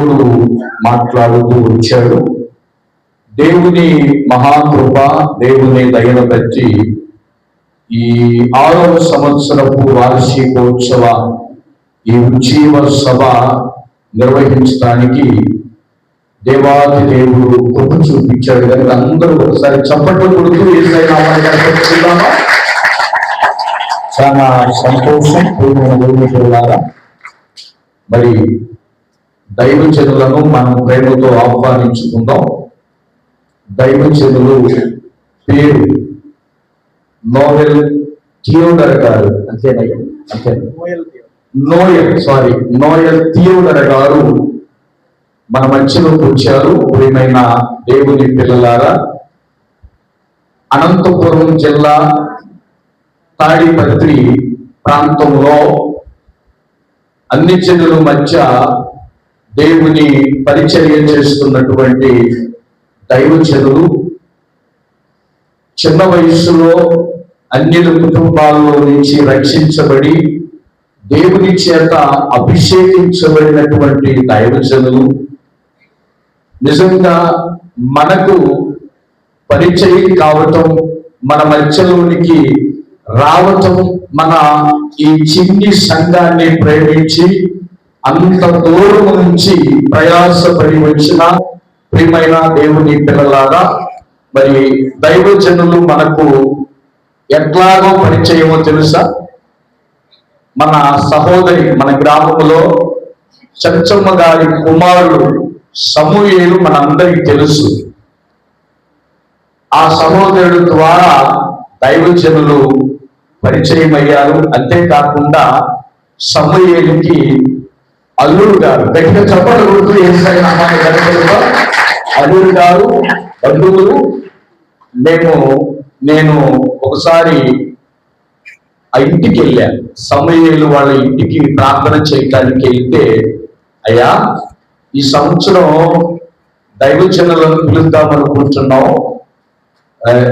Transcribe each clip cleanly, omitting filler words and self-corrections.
దేవుడు మాట్లాడుతూ వచ్చాడు. దేవుని మహాకృప, దేవుని దయను బట్టి ఈ 6వ సంవత్సరపు వార్షికోత్సవ ఈ ఉజ్జీవ సభ నిర్వహించడానికి దేవాది దేవుడు కృప చూపించాడు కనుక అందరూ ఒకసారి చప్పట్లు కొడుతూ ఏదైనా చాలా సంతోషం. పూర్వలారా, మరి దైవజనులను మనం ప్రేమతో ఆహ్వానించుకుందాం. దైవజనులు పేరు నోయల్ థియోడర్ గారు, అంతేనయ్యా? అంతే, నోయల్ థియోడర్ గారు మన మధ్యలోకి వచ్చారు. ప్రియమైన దేవుని పిల్లలారా, అనంతపురం జిల్లా తాడిపత్రి ప్రాంతంలో అన్ని జనుల మధ్య దేవుని పరిచర్య చేస్తున్నటువంటి దైవజనులు, చిన్న వయస్సులో అన్యుల కుటుంబాల్లో నుంచి రక్షించబడి దేవుని చేత అభిషేకించబడినటువంటి దైవజనులు, నిజంగా మనకు పరిచయం కావటం, మన మధ్యలోనికి రావటం, మన ఈ చిన్ని సంఘాన్ని ప్రేమించి అంత దూరం నుంచి ప్రయాసపడి వచ్చిన ప్రియమైన దేవుని పిల్లలారా, మరి దైవజనులు మనకు ఎట్లాగో పరిచయమో తెలుసా? మన సహోదరి, మన గ్రామంలో చంచమ్మ గారి కుమారుడు సమూయేలు మనందరికీ తెలుసు. ఆ సహోదరుడు ద్వారా దైవజనులు పరిచయం అయ్యారు. అంతేకాకుండా సమూయేలుకి అల్లుడు గారు, గట్టిగా చెప్పలు కొడుతూ ఏసైనా అల్లుడు గారు బంధువులు. నేను ఒకసారి ఆ ఇంటికి వెళ్ళాను. సమూయేలు వాళ్ళ ఇంటికి ప్రార్థన చేయడానికి వెళ్తే, అయ్యా ఈ సంవత్సరం దైవజనులను పిలుద్దామనుకుంటున్నాం,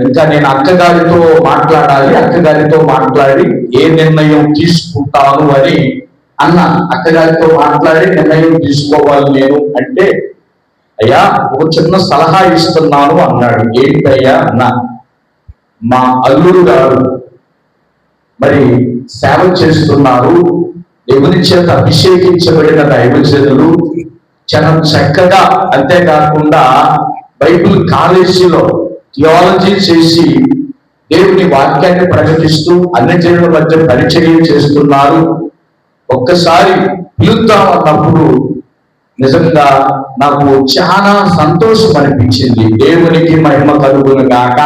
ఇంకా నేను అక్కగారితో మాట్లాడి ఏ నిర్ణయం తీసుకుంటాను అని అన్న. అక్కగారితో మాట్లాడి నిర్ణయం తీసుకోవాలి నేను అంటే, అయ్యా ఒక చిన్న సలహా ఇస్తున్నాను అన్నాడు. ఏంటయ్యా అన్న, మా అల్లుడు గారు మరి సేవ చేస్తున్నారు, దేవుని చేత అభిషేకించబడిన దైవజనులు, చాలా చక్కగా, అంతేకాకుండా బైబిల్ కాలేజీలో థియాలజీ చేసి దేవుని వాక్యాన్ని ప్రకటిస్తూ అన్ని జనుల మధ్య పరిచర్య చేస్తున్నారు, ఒక్కసారి పిలుద్దాం అన్నప్పుడు నిజంగా నాకు చాలా సంతోషం అనిపించింది. దేవునికి మహిమ కలుగును గాక.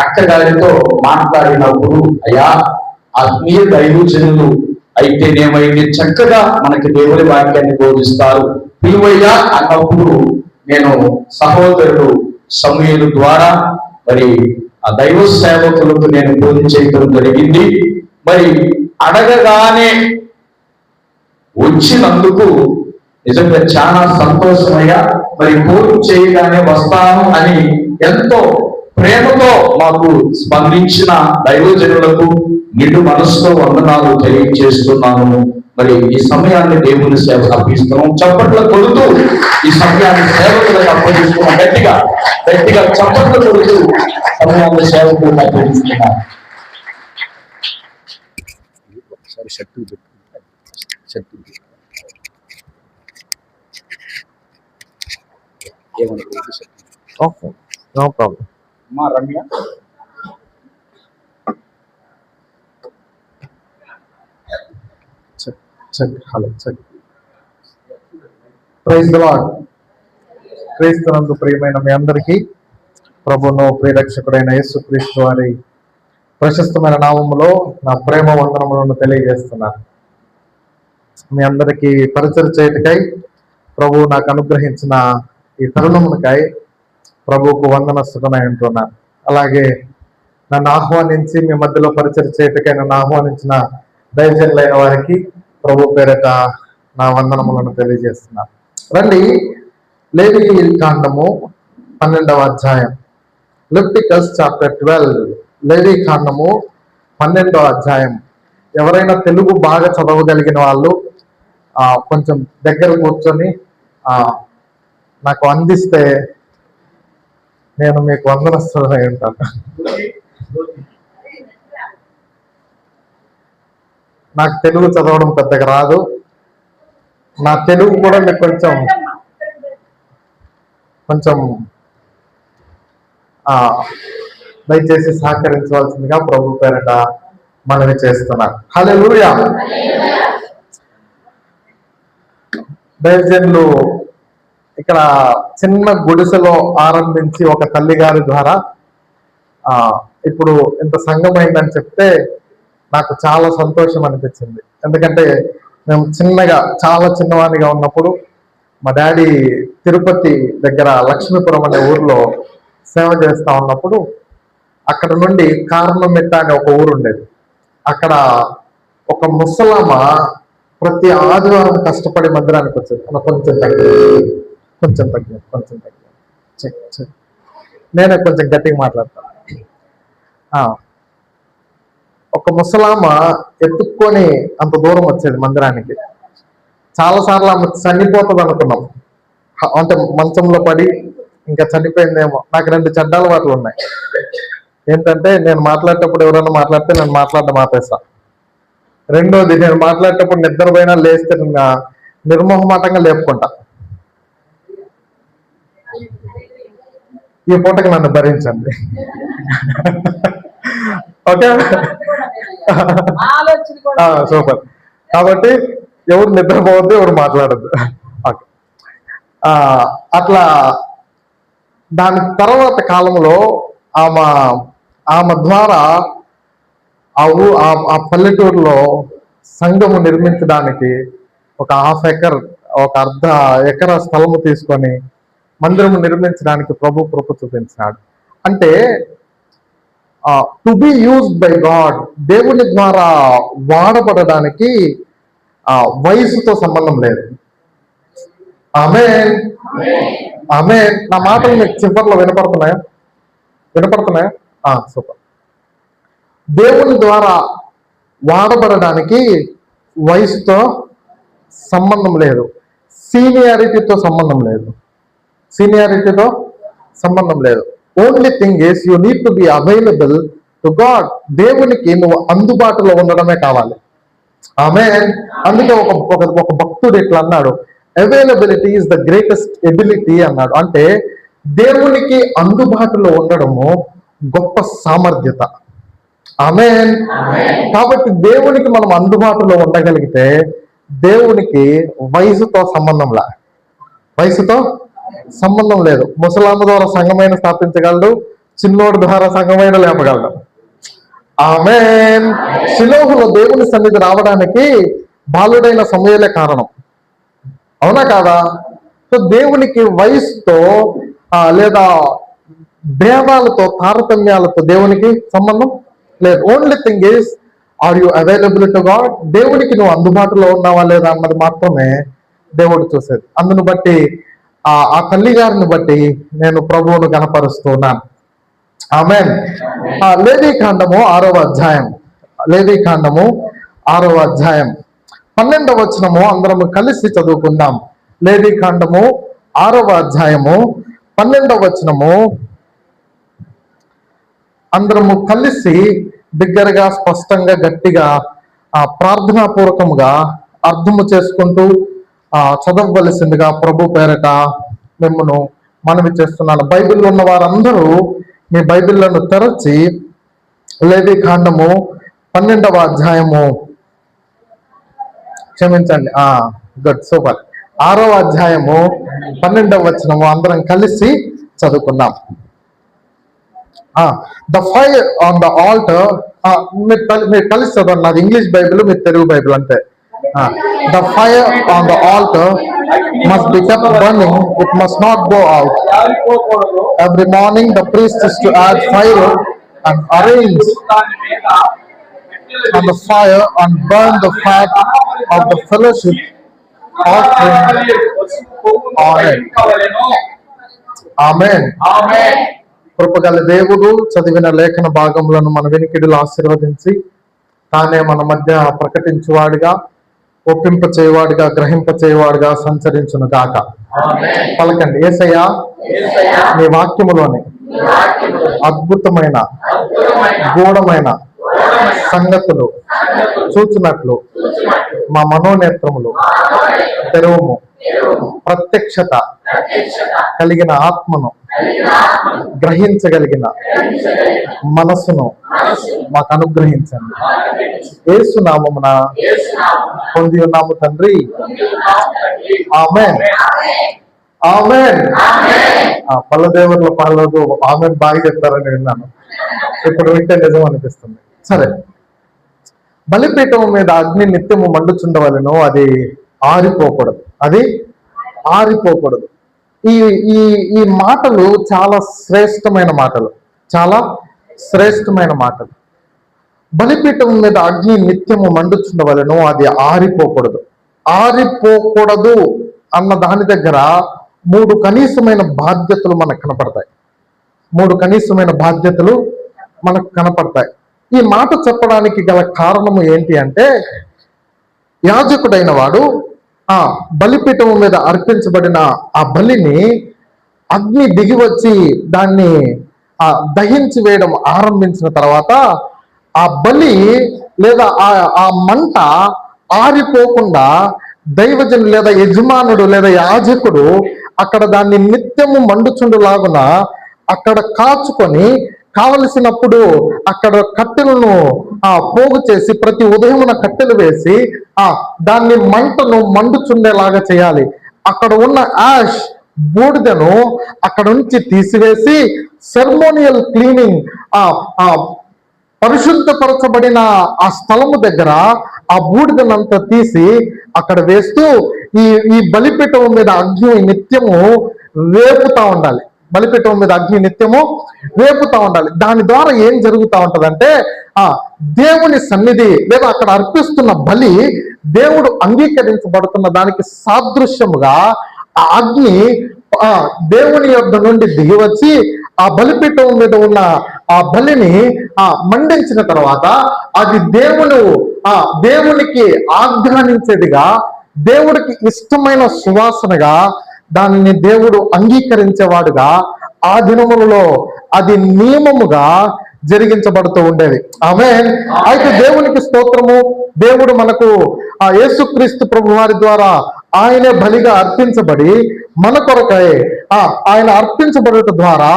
అక్కగారితో మాట్లాడినప్పుడు, అయ్యా ఆత్మీయ దైవజనులు అయితేనేమైతే చక్కగా మనకి దేవుని వాక్యాన్ని బోధిస్తారు, పిలువయ్యా అన్నప్పుడు నేను సహోదరుడు సమూయేలు ద్వారా మరి ఆ దైవ సేవకులకు నేను బోధించడం జరిగింది. మరి అడగగానే వచ్చినందుకు నిజంగా చాలా సంతోషమయ్యా. మరి ఫోన్ చేయగానే వస్తాను అని ఎంతో ప్రేమతో మాకు స్పందించిన దైవజనులకు నిండు మనసుతో వందనాలు తెలియజేస్తున్నాను. మరి ఈ సమయాన్ని దేవుని సేవ అర్పిస్తున్నాం. చప్పట్ల కొడుతూ ఈ సమయాన్ని సేవకులకు అప్పగిస్తున్నాం. గట్టిగా చప్పట్ల కొడుతూ సమయాన్ని సేవకులకు అప్పగిస్తున్నాం. Okay, no problem. మా Ramya hello, praise the Lord. క్రీస్తునందు ప్రియమైన మీ అందరికీ ప్రభువును ప్రియరక్షకుడైన యేసుక్రీస్తు వారి ప్రశస్తమైన నామములో నా ప్రేమ వందనములను తెలియజేస్తున్నాను. మీ అందరికీ పరిచయం చేయటకై ప్రభువు నాకు అనుగ్రహించిన ఈ తరుణమునకై ప్రభువుకు వందనస్తుడనై ఉంటున్నాను. అలాగే నన్ను ఆహ్వానించి మీ మధ్యలో పరిచయం చేయటకై నన్ను ఆహ్వానించిన దైవజనులైన వారికి ప్రభు పేరట నా వందనములను తెలియజేస్తున్నాను. రండి, లేవీ కాండము 12వ అధ్యాయం, లెవిటికస్ చాప్టర్ 12, లేవీ కాండము 12వ అధ్యాయం. ఎవరైనా తెలుగు బాగా చదవగలిగిన వాళ్ళు కొంచెం దగ్గర కూర్చొని నాకు అందిస్తే నేను మీకు వందనస్తులై ఉంటాను. నాకు తెలుగు చదవడం పెద్దగా రాదు. నా తెలుగు కూడా మీకు కొంచెం దయచేసి సహకరించవలసిందిగా ప్రభు పేరట మనవి చేస్తున్నాను. హల్లెలూయా. దైవజనులు ఇక్కడ చిన్న గుడిసెలో ఆరంభించి ఒక తల్లి గారి ద్వారా ఇప్పుడు ఇంత సంఘమైందని చెప్తే నాకు చాలా సంతోషం అనిపించింది. ఎందుకంటే మేము చాలా చిన్నవాడిగా ఉన్నప్పుడు మా డాడీ తిరుపతి దగ్గర లక్ష్మీపురం అనే ఊర్లో సేవ చేస్తా ఉన్నప్పుడు అక్కడ నుండి కారణమిట్ట అనే ఒక ఊరు ఉండేది. అక్కడ ఒక ముసలామ ప్రతి ఆదివారం కష్టపడి మందిరానికి వచ్చేది. కొంచెం తగ్గి నేనే కొంచెం గట్టిగా మాట్లాడతాను. ఒక ముసలామ ఎత్తుక్కొని అంత దూరం వచ్చేది మందిరానికి. చాలాసార్లు ఆమె చనిపోతుంది అనుకున్నాం. అంటే మంచంలో పడి ఇంకా చనిపోయిందేమో. నాకు 2 చెడ్డ అలవాట్లు ఉన్నాయి. ఏంటంటే నేను మాట్లాడేటప్పుడు ఎవరైనా మాట్లాడితే నేను మాట్లాడడం ఆపేస్తా. రెండోది, నేను మాట్లాడేటప్పుడు నిద్రపోయినా లేస్తే నిర్మోహమాటంగా లేపుకుంటా. ఈ పూటకి నన్ను భరించండి. Okay, super. కాబట్టి ఎవరు నిద్రపోవద్దు, ఎవరు మాట్లాడద్దు. ఓకే, అట్లా దాని తర్వాత కాలంలో ఆమె ద్వారా ఆ పల్లెటూరులో సంఘము నిర్మించడానికి ఒక 1/2 ఎకర్, ఒక 1/2 ఎకరా స్థలము తీసుకొని మందిరము నిర్మించడానికి ప్రభు కృప చూపించాడు. అంటే to be used by God, దేవుని ద్వారా వాడబడడానికి వయసుతో సంబంధం లేదు. ఆమేన్. నా మాటలు మీకు చివరిలో వినపడుతున్నాయా? సూపర్. దేవుని ద్వారా వాడబడడానికి వయసుతో సంబంధం లేదు, సీనియారిటీతో సంబంధం లేదు. Only thing is you need to be available to God. దేవునికి నువ్వు అందుబాటులో ఉండడమే కావాలి. ఆమేన్. అందుకే ఒక భక్తుడు ఇట్లా అన్నాడు, availability is the greatest ability అన్నాడు. అంటే దేవునికి అందుబాటులో ఉండడము గొప్ప సామర్థ్యత. ఆమేన్. కాబట్టి దేవునికి మనం అందుబాటులో ఉండగలిగితే దేవునికి వయసుతో సంబంధం లేదు. ముసలామ ద్వారా సంఘమైన స్థాపించగలడు, చిన్నోడి ద్వారా సంఘమైన లేపగలడు. ఆమేన్. షిలోహులో దేవుని సన్నిధి రావడానికి బాలుడైన సమూయేలే కారణం, అవునా కాదా? సో దేవునికి వయసుతో లేదా భేదాలతో, తారతమ్యాలతో దేవునికి సంబంధం లేదు. Only thing is, are you available to God? దేవునికి నువ్వు అందుబాటులో ఉన్నావా లేదా అన్నది మాత్రమే దేవుడు చూసేది. అందును బట్టి ఆ తల్లి గారిని బట్టి నేను ప్రభువును గణపరుస్తున్నాను. ఆమేన్. లేవీకాండము 6వ అధ్యాయం 12వ వచనము అందరము కలిసి చదువుకుందాం. లేవీకాండము 6వ అధ్యాయము 12వ వచనము అందరము కలిసి బిగ్గరగా, స్పష్టంగా, గట్టిగా, ప్రార్థనాపూర్వకంగా అర్థము చేసుకుంటూ చదవవలసిందిగా ప్రభు పేరట మిమ్మను మనవి చేస్తున్నాను. బైబిల్లో ఉన్న వారందరూ మీ బైబిళ్లను తెరచి లేవీకాండము 12వ అధ్యాయము, క్షమించండి, గుడ్, సూపర్, 6వ అధ్యాయము 12వ వచనము అందరం కలిసి చదువుకుందాం. The fire on the alter, మీరు కలిసి చదవండి. నాది ఇంగ్లీష్ బైబిల్, మీరు తెలుగు బైబిల్ అంతే. The fire on the altar must be kept burning, it must not go out. Every morning the priest is to add fire and arrange on the fire and burn the fat of the fellowship offering on it. Amen. కృపగల దేవుడు చదివిన లేఖన భాగములను మన వినికిడిలో ఆశీర్వదించి తానే మన మధ్య ప్రకటించువాడిగా, ఒప్పింప చేయవాడిగా, గ్రహింప చేయవాడిగా సంచరించును గాక. పలకండి, యేసయ్యా నీ వాక్యములోని అద్భుతమైన గూఢమైన సంగతులు చూచినట్లు మా మనోనేత్రములు తెరవము. ప్రత్యక్షత కలిగిన ఆత్మను గ్రహించగలిగిన మనసును మాకు అనుగ్రహించండి. యేసు నామమున పొంది ఉన్నాము తండ్రి. ఆమేన్. ఆమేన్. పల్లదేవుల పాలదు ఆమెన్ బాగా చెప్తారని విన్నాను, ఇప్పుడు వింటే నిజం అనిపిస్తుంది. సరే, బలిపీఠం మీద అగ్ని నిత్యము మండుచుండవలెను, అది ఆరిపోకూడదు, అది ఆరిపోకూడదు. ఈ ఈ ఈ మాటలు చాలా శ్రేష్టమైన మాటలు, చాలా శ్రేష్టమైన మాటలు. బలిపీఠం మీద అగ్ని నిత్యము మండుచుండవలెను, అది ఆరిపోకూడదు. ఆరిపోకూడదు అన్న దాని దగ్గర 3 కనీసమైన బాధ్యతలు మనకు కనపడతాయి. 3 కనీసమైన బాధ్యతలు మనకు కనపడతాయి. ఈ మాట చెప్పడానికి గల కారణము ఏంటి అంటే, యాజకుడైన వాడు ఆ బలిపీఠం మీద అర్పించబడిన ఆ బలిని అగ్ని దిగి వచ్చి దాన్ని దహించి వేయడం ఆరంభించిన తర్వాత ఆ బలి లేదా ఆ మంట ఆరిపోకుండా దైవజను లేదా యజమానుడు లేదా యాజకుడు అక్కడ దాన్ని నిత్యము మండుచుండులాగున అక్కడ కాచుకొని కావలసినప్పుడు అక్కడ కట్టెలను పోగు చేసి ప్రతి ఉదయమున కట్టెలు వేసి దాన్ని మంటను మండుచుండేలాగా చేయాలి. అక్కడ ఉన్న యాష్ బూడిదను అక్కడ నుంచి తీసివేసి సెర్మోనియల్ క్లీనింగ్ పరిశుద్ధపరచబడిన ఆ స్థలము దగ్గర ఆ బూడిదనంతా తీసి అక్కడ వేస్తూ ఈ బలిపీఠం మీద అగ్ని నిత్యము వేపుతా ఉండాలి. బలిపీఠం మీద అగ్ని నిత్యము వేపుతా ఉండాలి. దాని ద్వారా ఏం జరుగుతూ ఉంటదంటే దేవుని సన్నిధి లేదా అక్కడ అర్పిస్తున్న బలి దేవుడు అంగీకరించబడుతున్న దానికి సాదృశ్యముగా ఆ అగ్ని దేవుని యొద్ద నుండి దిగివచ్చి ఆ బలిపీఠం మీద ఉన్న ఆ బలిని మండించిన తర్వాత అది దేవునికి ఆగ్రహించేదిగా, దేవుడికి ఇష్టమైన సువాసనగా దానిని దేవుడు అంగీకరించేవాడుగా ఆ దినములలో అది నియమముగా జరిగించబడుతూ ఉండేది. ఆమేన్. అయితే దేవునికి స్తోత్రము. దేవుడు మనకు ఆ యేసుక్రీస్తు ప్రభు వారి ద్వారా ఆయనే బలిగా అర్పించబడి మన కొరకై ఆయన అర్పించబడట ద్వారా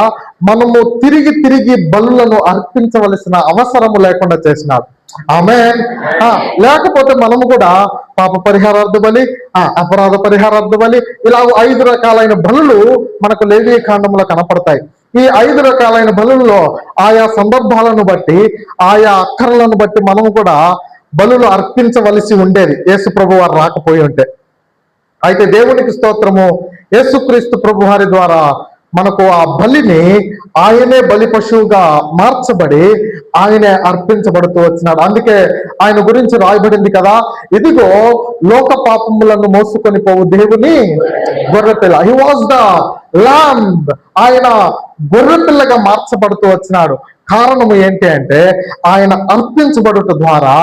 మనము తిరిగి బలులను అర్పించవలసిన అవసరము లేకుండా చేసినాడు. ఆమేన్. లేకపోతే మనము కూడా పాప పరిహారార్థ బలి, అపరాధ పరిహారార్థ బలి, ఇలా 5 రకాలైన బలులు మనకు లేవీ కాండంలో కనపడతాయి. ఈ 5 రకాలైన బలుల్లో ఆయా సందర్భాలను బట్టి ఆయా అక్కర్లను బట్టి మనము కూడా బలులు అర్పించవలసి ఉండేది యేసు ప్రభు వారు రాకపోయి ఉంటే. అయితే దేవునికి స్తోత్రము, యేసుక్రీస్తు ప్రభు వారి ద్వారా మనకు ఆ బలిని ఆయనే బలి పశువుగా మార్చబడి ఆయనే అర్పించబడుతూ వచ్చినాడు. అందుకే ఆయన గురించి రాయబడింది కదా, ఇదిగో లోక పాపములను మోసుకొని పోవు దేవుని గొర్రెపిల్ల. హి వాజ్ ద ల్యాంబ్. ఆయన గొర్రెపిల్లగా మార్చబడుతూ వచ్చినాడు. కారణము ఏంటి అంటే, ఆయన అర్పించబడుట ద్వారా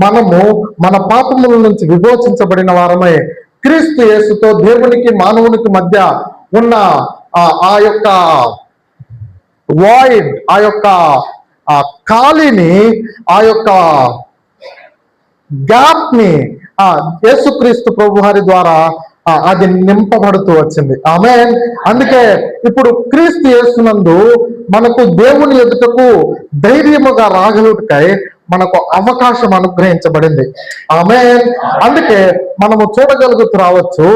మనము మన పాపముల నుంచి విమోచించబడిన వారమై క్రీస్తు యేసుతో దేవునికి మానవునికి మధ్య ఉన్న ఆ యొక్క వాయిడ్, ఆ యొక్క ఖాళీని, ఆ యొక్క గ్యాప్ ని యేసుక్రీస్తు ప్రభు వారి ద్వారా అది నింపబడుతూ వచ్చింది. ఆమేన్. అందుకే ఇప్పుడు క్రీస్తు యేసునందు మనకు దేవుని ఎదుటకు ధైర్యముగా రాగలుగుటకై మనకు అవకాశం అనుగ్రహించబడింది. ఆమేన్. అందుకే మనము చూడగలుగుతూ రావచ్చు.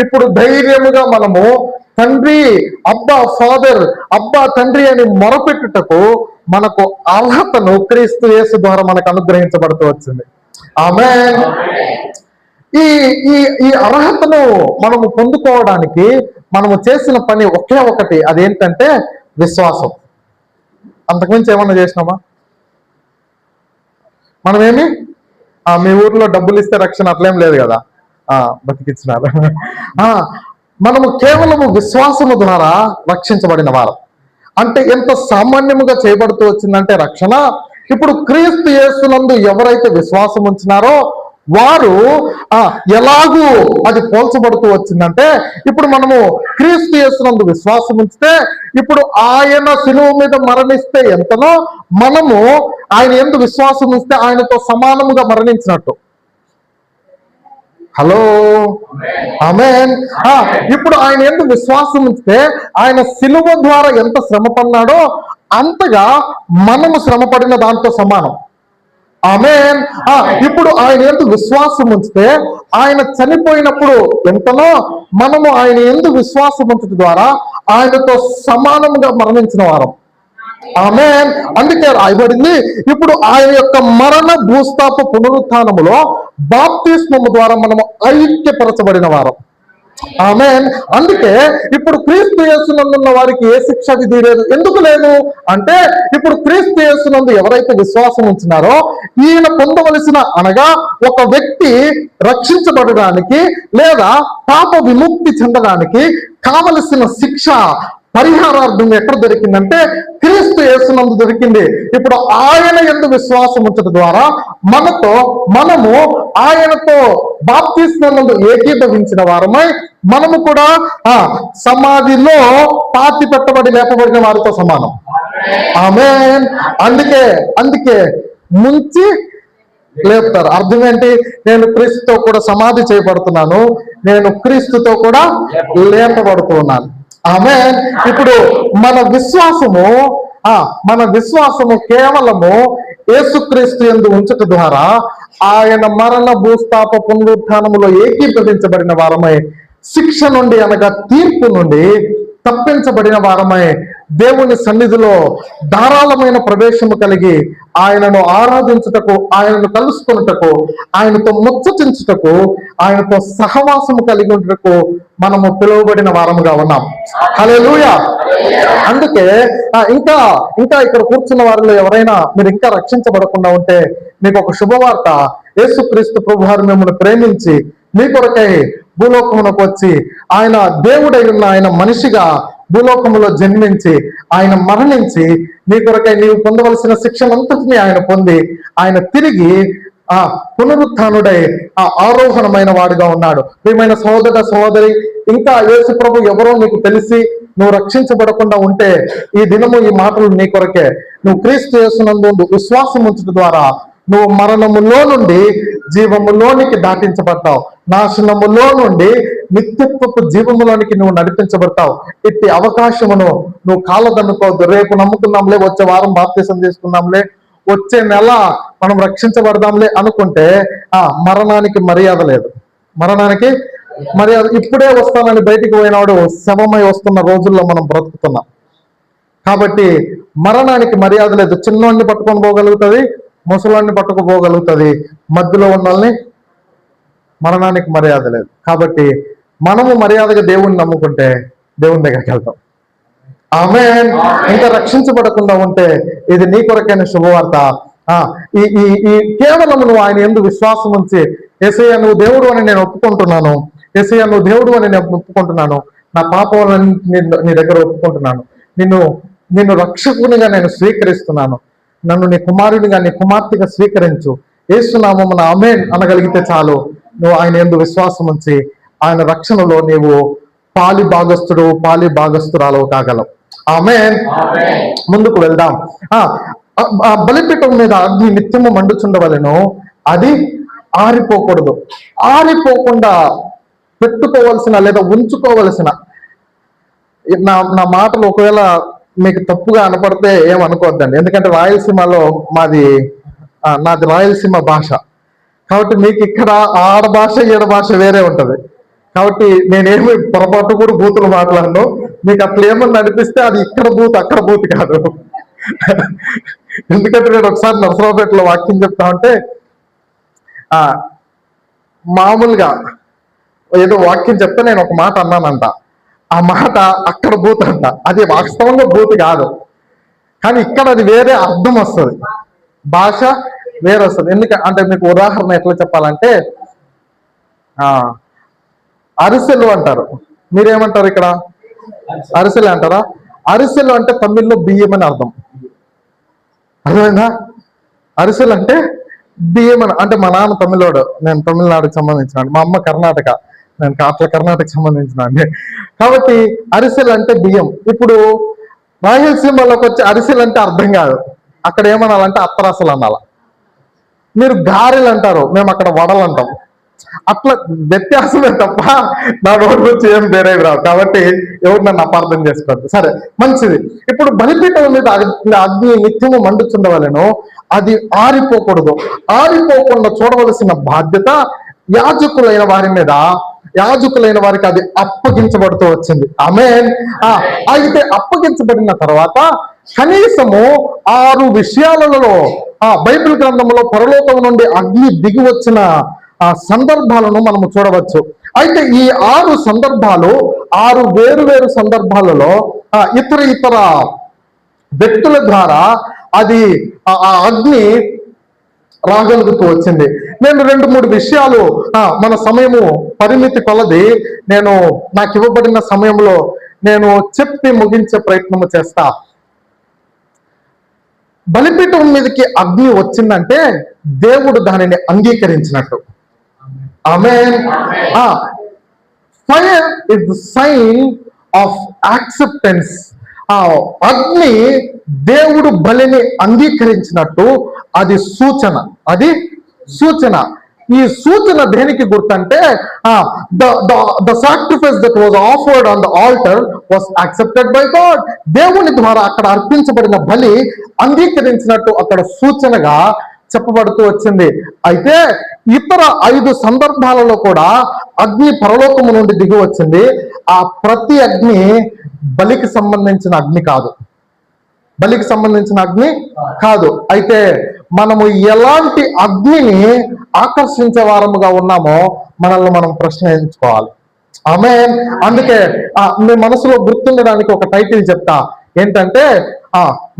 ఇప్పుడు ధైర్యముగా మనము తండ్రి, అబ్బా ఫాదర్, అబ్బా తండ్రి అని మొరపెట్టుటకు మనకు అర్హతను క్రీస్తు యేసు ద్వారా మనకు అనుగ్రహించబడుతూ వచ్చింది. ఆమేన్. ఈ అర్హతను మనము పొందుకోవడానికి మనము చేసిన పని ఒకే ఒకటి, అదేంటంటే విశ్వాసం. అంతకుమించి ఏమన్నా చేసినామా? మనమేమి మీ ఊర్లో డబ్బులు ఇస్తే రక్షణ అట్లేం లేదు కదా, బతికిచ్చినారు. మనము కేవలము విశ్వాసము ద్వారా రక్షించబడిన వారం. అంటే ఎంత సామాన్యముగా చేయబడుతూ వచ్చిందంటే రక్షణ, ఇప్పుడు క్రీస్తు యేసునందు ఎవరైతే విశ్వాసం ఉంచినారో వారు ఎలాగూ అది పోల్చబడుతూ వచ్చిందంటే, ఇప్పుడు మనము క్రీస్తు యేసునందు విశ్వాసం ఉంచితే, ఇప్పుడు ఆయన శిలువ మీద మరణిస్తే ఎంతనో, మనము ఆయన యందు విశ్వాసం ఉంచితే ఆయనతో సమానముగా మరణించినట్టు. హలో, ఆమేన్. ఇప్పుడు ఆయన యందు విశ్వాసం ఉంచితే ఆయన శిలువ ద్వారా ఎంత శ్రమ పడినాడో అంతగా మనము శ్రమపడిన దాంతో సమానం. ఆమేన్. ఇప్పుడు ఆయన యందు విశ్వాసం ఉంచితే ఆయన చనిపోయినప్పుడు ఎంతనో మనము ఆయన యందు విశ్వాసం ఉంచడం ద్వారా ఆయనతో సమానంగా మరణించిన వారం. ఆమేన్. అందుకే రాయబడింది, ఇప్పుడు ఆయన యొక్క మరణ భూస్థాప పునరుత్థానములో బాప్తిస్మము ద్వారా మనము ఐక్యపరచబడిన వారం. ఆమేన్. అందుకే ఇప్పుడు క్రీస్తు యేసునందున్న వారికి ఏ శిక్ష విధి లేదు. ఎందుకు లేదు అంటే, ఇప్పుడు క్రీస్తు యేసునందు ఎవరైతే విశ్వాసం ఉంచినారో ఈయన పొందవలసిన, అనగా ఒక వ్యక్తి రక్షించబడడానికి లేదా పాప విముక్తి చెందడానికి కావలసిన శిక్ష పరిహారార్థం ఎక్కడ దొరికిందంటే క్రీస్తు యేసునందు దొరికింది. ఇప్పుడు ఆయన యందు విశ్వాసం ఉంచడం ద్వారా మనము ఆయనతో బాప్తిస్మమునందు ఏకీభవించిన వారమై మనము కూడా సమాధిలో పాతి పెట్టబడి లేపబడిన వారితో సమానం. ఆమేన్. అందుకే ముంచి లేపుతారు. అర్థం ఏంటి? నేను క్రీస్తుతో కూడా సమాధి చేయబడుతున్నాను, నేను క్రీస్తుతో కూడా లేపబడుతున్నాను. ఆమేన్. ఇప్పుడు మన విశ్వాసము కేవలము యేసుక్రీస్తు యందు ఉంచట ద్వారా ఆయన మరణ భూస్థాప పునరుత్థానములో ఏకీభవించబడిన వారమై, శిక్ష నుండి అనగా తీర్పు నుండి తప్పించబడిన వారమై దేవుని సన్నిధిలో ధారాళమైన ప్రవేశము కలిగి ఆయనను ఆరాధించుటకు, ఆయనను కలుసుకొనుటకు, ఆయనతో ముచ్చటించుటకు, ఆయనతో సహవాసము కలిగి ఉంటుటకు మనము పిలువబడిన వారముగా ఉన్నాం. హల్లెలూయా. అందుకే ఇంకా ఇక్కడ కూర్చున్న వారిలో ఎవరైనా మీరు ఇంకా రక్షించబడకుండా ఉంటే మీకు ఒక శుభవార్త. యేసుక్రీస్తు ప్రభువారు మిమ్మల్ని ప్రేమించి మీ కొరకై భూలోకమునకు వచ్చి ఆయన దేవుడై ఉన్న ఆయన మనిషిగా భూలోకములో జన్మించి ఆయన మరణించి నీ కొరకై నీవు పొందవలసిన శిక్షనంతటిని ఆయన పొంది ఆయన తిరిగి పునరుత్థానుడై ఆరోహణమైన వాడుగా ఉన్నాడు. ప్రియమైన సహోదర సహోదరి, ఇంకా యేసు ప్రభు ఎవరో నీకు తెలిసి నువ్వు రక్షించబడకుండా ఉంటే ఈ దినము ఈ మాటలు నీ కొరకే. నువ్వు క్రీస్తు యేసునందు విశ్వాసం ఉంచడం ద్వారా నువ్వు మరణములో నుండి జీవములోనికి దాటించబడతావు, నాశనములో నుండి నిత్యత్వపు జీవములోనికి నువ్వు నడిపించబడతావు. ఇట్టి అవకాశమును నువ్వు కాలదన్నుకోవద్దు. రేపు నమ్ముకుందాంలే, వచ్చే వారం బాప్తిసం తీసుకుందాంలే, వచ్చే నెల మనం రక్షించబడదాంలే అనుకుంటే మరణానికి మర్యాద లేదు. మరణానికి మర్యాద. ఇప్పుడే వస్తానని బయటికి పోయినాడు శవమై వస్తున్న రోజుల్లో మనం బ్రతుకుతున్నాం. కాబట్టి మరణానికి మర్యాద లేదు. చిన్నోడిని పట్టుకొని పోగలుగుతుంది, ముసలాన్ని పట్టుకుపోగలుగుతుంది, మధ్యలో ఉన్నల్ని మరణానికి మర్యాద లేదు. కాబట్టి మనము మర్యాదగా దేవుణ్ణి నమ్ముకుంటే దేవుని దగ్గరికి వెళ్తాం. ఆమేన్. ఇంకా రక్షించబడకుండా ఉంటే ఇది నీ కొరకైన శుభవార్త. ఈ కేవలం నువ్వు ఆయన యందు విశ్వాసం ఉంచి, యేసయ్య నువ్వు దేవుడు అని నేను ఒప్పుకుంటున్నాను, యేసయ్య నువ్వు దేవుడు అని నేను ఒప్పుకుంటున్నాను, నా పాపాలను నీ దగ్గర ఒప్పుకుంటున్నాను, నిన్ను రక్షకునిగా నేను స్వీకరిస్తున్నాను, నన్ను నీ కుమారునిగా నీ కుమార్తెగా స్వీకరించు, యేసునామమున ఆమేన్ అనగలిగితే చాలు. నువ్వు ఆయన యందు విశ్వాసం ఉంచి ఆయన రక్షణలో నీవు పాలి భాగస్తురాలు కాగలవు. ఆమేన్. ముందుకు వెళ్దాం. బలిపీఠం మీద అగ్ని నిత్యము మండుచుండవలెను, అది ఆరిపోకూడదు. ఆరిపోకుండా పెట్టుకోవలసిన లేదా ఉంచుకోవలసిన, నా మాటలు ఒకవేళ మీకు తప్పుగా అనపడితే ఏమనుకోవద్దండి. ఎందుకంటే రాయలసీమలో నాది రాయలసీమ భాష కాబట్టి మీకు ఇక్కడ ఆడ భాష ఈడ భాష వేరే ఉంటది. కాబట్టి నేనేమి పొరపాటు కూడా బూతులు మాట్లాడను. మీకు అట్లా ఏమన్నా అనిపిస్తే అది ఇక్కడ బూత్ అక్కడ బూత్ కాదు. ఎందుకంటే నేను ఒకసారి నరసరావుపేటలో వాక్యం చెప్తా ఉంటే మామూలుగా ఏదో వాక్యం చెప్తే నేను ఒక మాట అన్నానంట. ఆ మాట అక్కడ బూత్ అంట. అది వాస్తవంగా బూత్ కాదు, కానీ ఇక్కడ అది వేరే అర్థం వస్తుంది, భాష వేరే వస్తుంది. ఎందుకంటే మీకు ఉదాహరణ ఎట్లా చెప్పాలంటే అరిసెలు అంటారు. మీరేమంటారు? ఇక్కడ అరిసెలు అంటారా? అరిసెలు అంటే తమిళ్లో బియ్యం అని అర్థం. అర్థమైందా? అరిసెలు అంటే బియ్యం అంటే మా నాన్న తమిళోడు, నేను తమిళనాడుకి సంబంధించిన, మా అమ్మ కర్ణాటక, నేను కాట్ల కర్ణాటక సంబంధించిన అండి. కాబట్టి అరిసెలు అంటే బియ్యం. ఇప్పుడు రాయలసీమలోకి వచ్చి అరిసెలు అంటే అర్థం కాదు, అక్కడ ఏమనాలంటే అత్తరసలు అనాల. మీరు గారెలు అంటారు, మేము అక్కడ వడలు అంటాం. అట్లా వ్యత్యాసమే తప్ప నా నోటి నుంచి ఏం వేరే రావు. కాబట్టి ఎవరు నన్ను అపార్థం చేసుకోవద్దు. సరే, మంచిది. ఇప్పుడు బలిపీఠం మీద అగ్ని నిత్యము మండుచుండవలెను, అది ఆరిపోకూడదు. ఆరిపోకుండా చూడవలసిన బాధ్యత యాజకులైన వారి మీద, యాజకులైన వారికి అది అప్పగించబడుతూ వచ్చింది. ఆమేన్. అయితే అప్పగించబడిన తర్వాత కనీసము 6 విషయాలలో బైబిల్ గ్రంథంలో పరలోకం నుండి అగ్ని దిగి వచ్చిన సందర్భాలను మనము చూడవచ్చు. అయితే ఈ 6 సందర్భాలు 6 వేరు సందర్భాలలో ఇతర వ్యక్తుల ద్వారా అది ఆ అగ్ని రాగలుగుతూ వచ్చింది. నేను 2-3 విషయాలు, మన సమయము పరిమితి కొలది, నేను నాకు ఇవ్వబడిన సమయంలో నేను చెప్పి ముగించే ప్రయత్నము చేస్తా. బలిపీఠం మీదకి అగ్ని వచ్చిందంటే దేవుడు దానిని అంగీకరించినట్టు. Amen. Fire is the sign of acceptance. అగ్ని దేవుడు బలిని అంగీకరించినట్టు అది సూచన, అది సూచన. ఈ సూచన దేనికి గుర్తంటే the sacrifice that was offered on the altar was accepted by God. దేవుని ద్వారా అక్కడ అర్పించబడిన బలి అంగీకరించినట్టు అక్కడ సూచనగా చెప్పబడుతూ వచ్చింది. అయితే ఇతర 5 సందర్భాలలో కూడా అగ్ని పరలోకము నుండి దిగి వచ్చింది. ఆ ప్రతి అగ్ని బలికి సంబంధించిన అగ్ని కాదు, బలికి సంబంధించిన అగ్ని కాదు. అయితే మనము ఎలాంటి అగ్నిని ఆకర్షించే వారముగా ఉన్నామో మనల్ని మనం ప్రశ్నించుకోవాలి. ఆమేన్. అందుకే మీ మనసులో గుర్తుండడానికి ఒక టైటిల్ చెప్తా. ఏంటంటే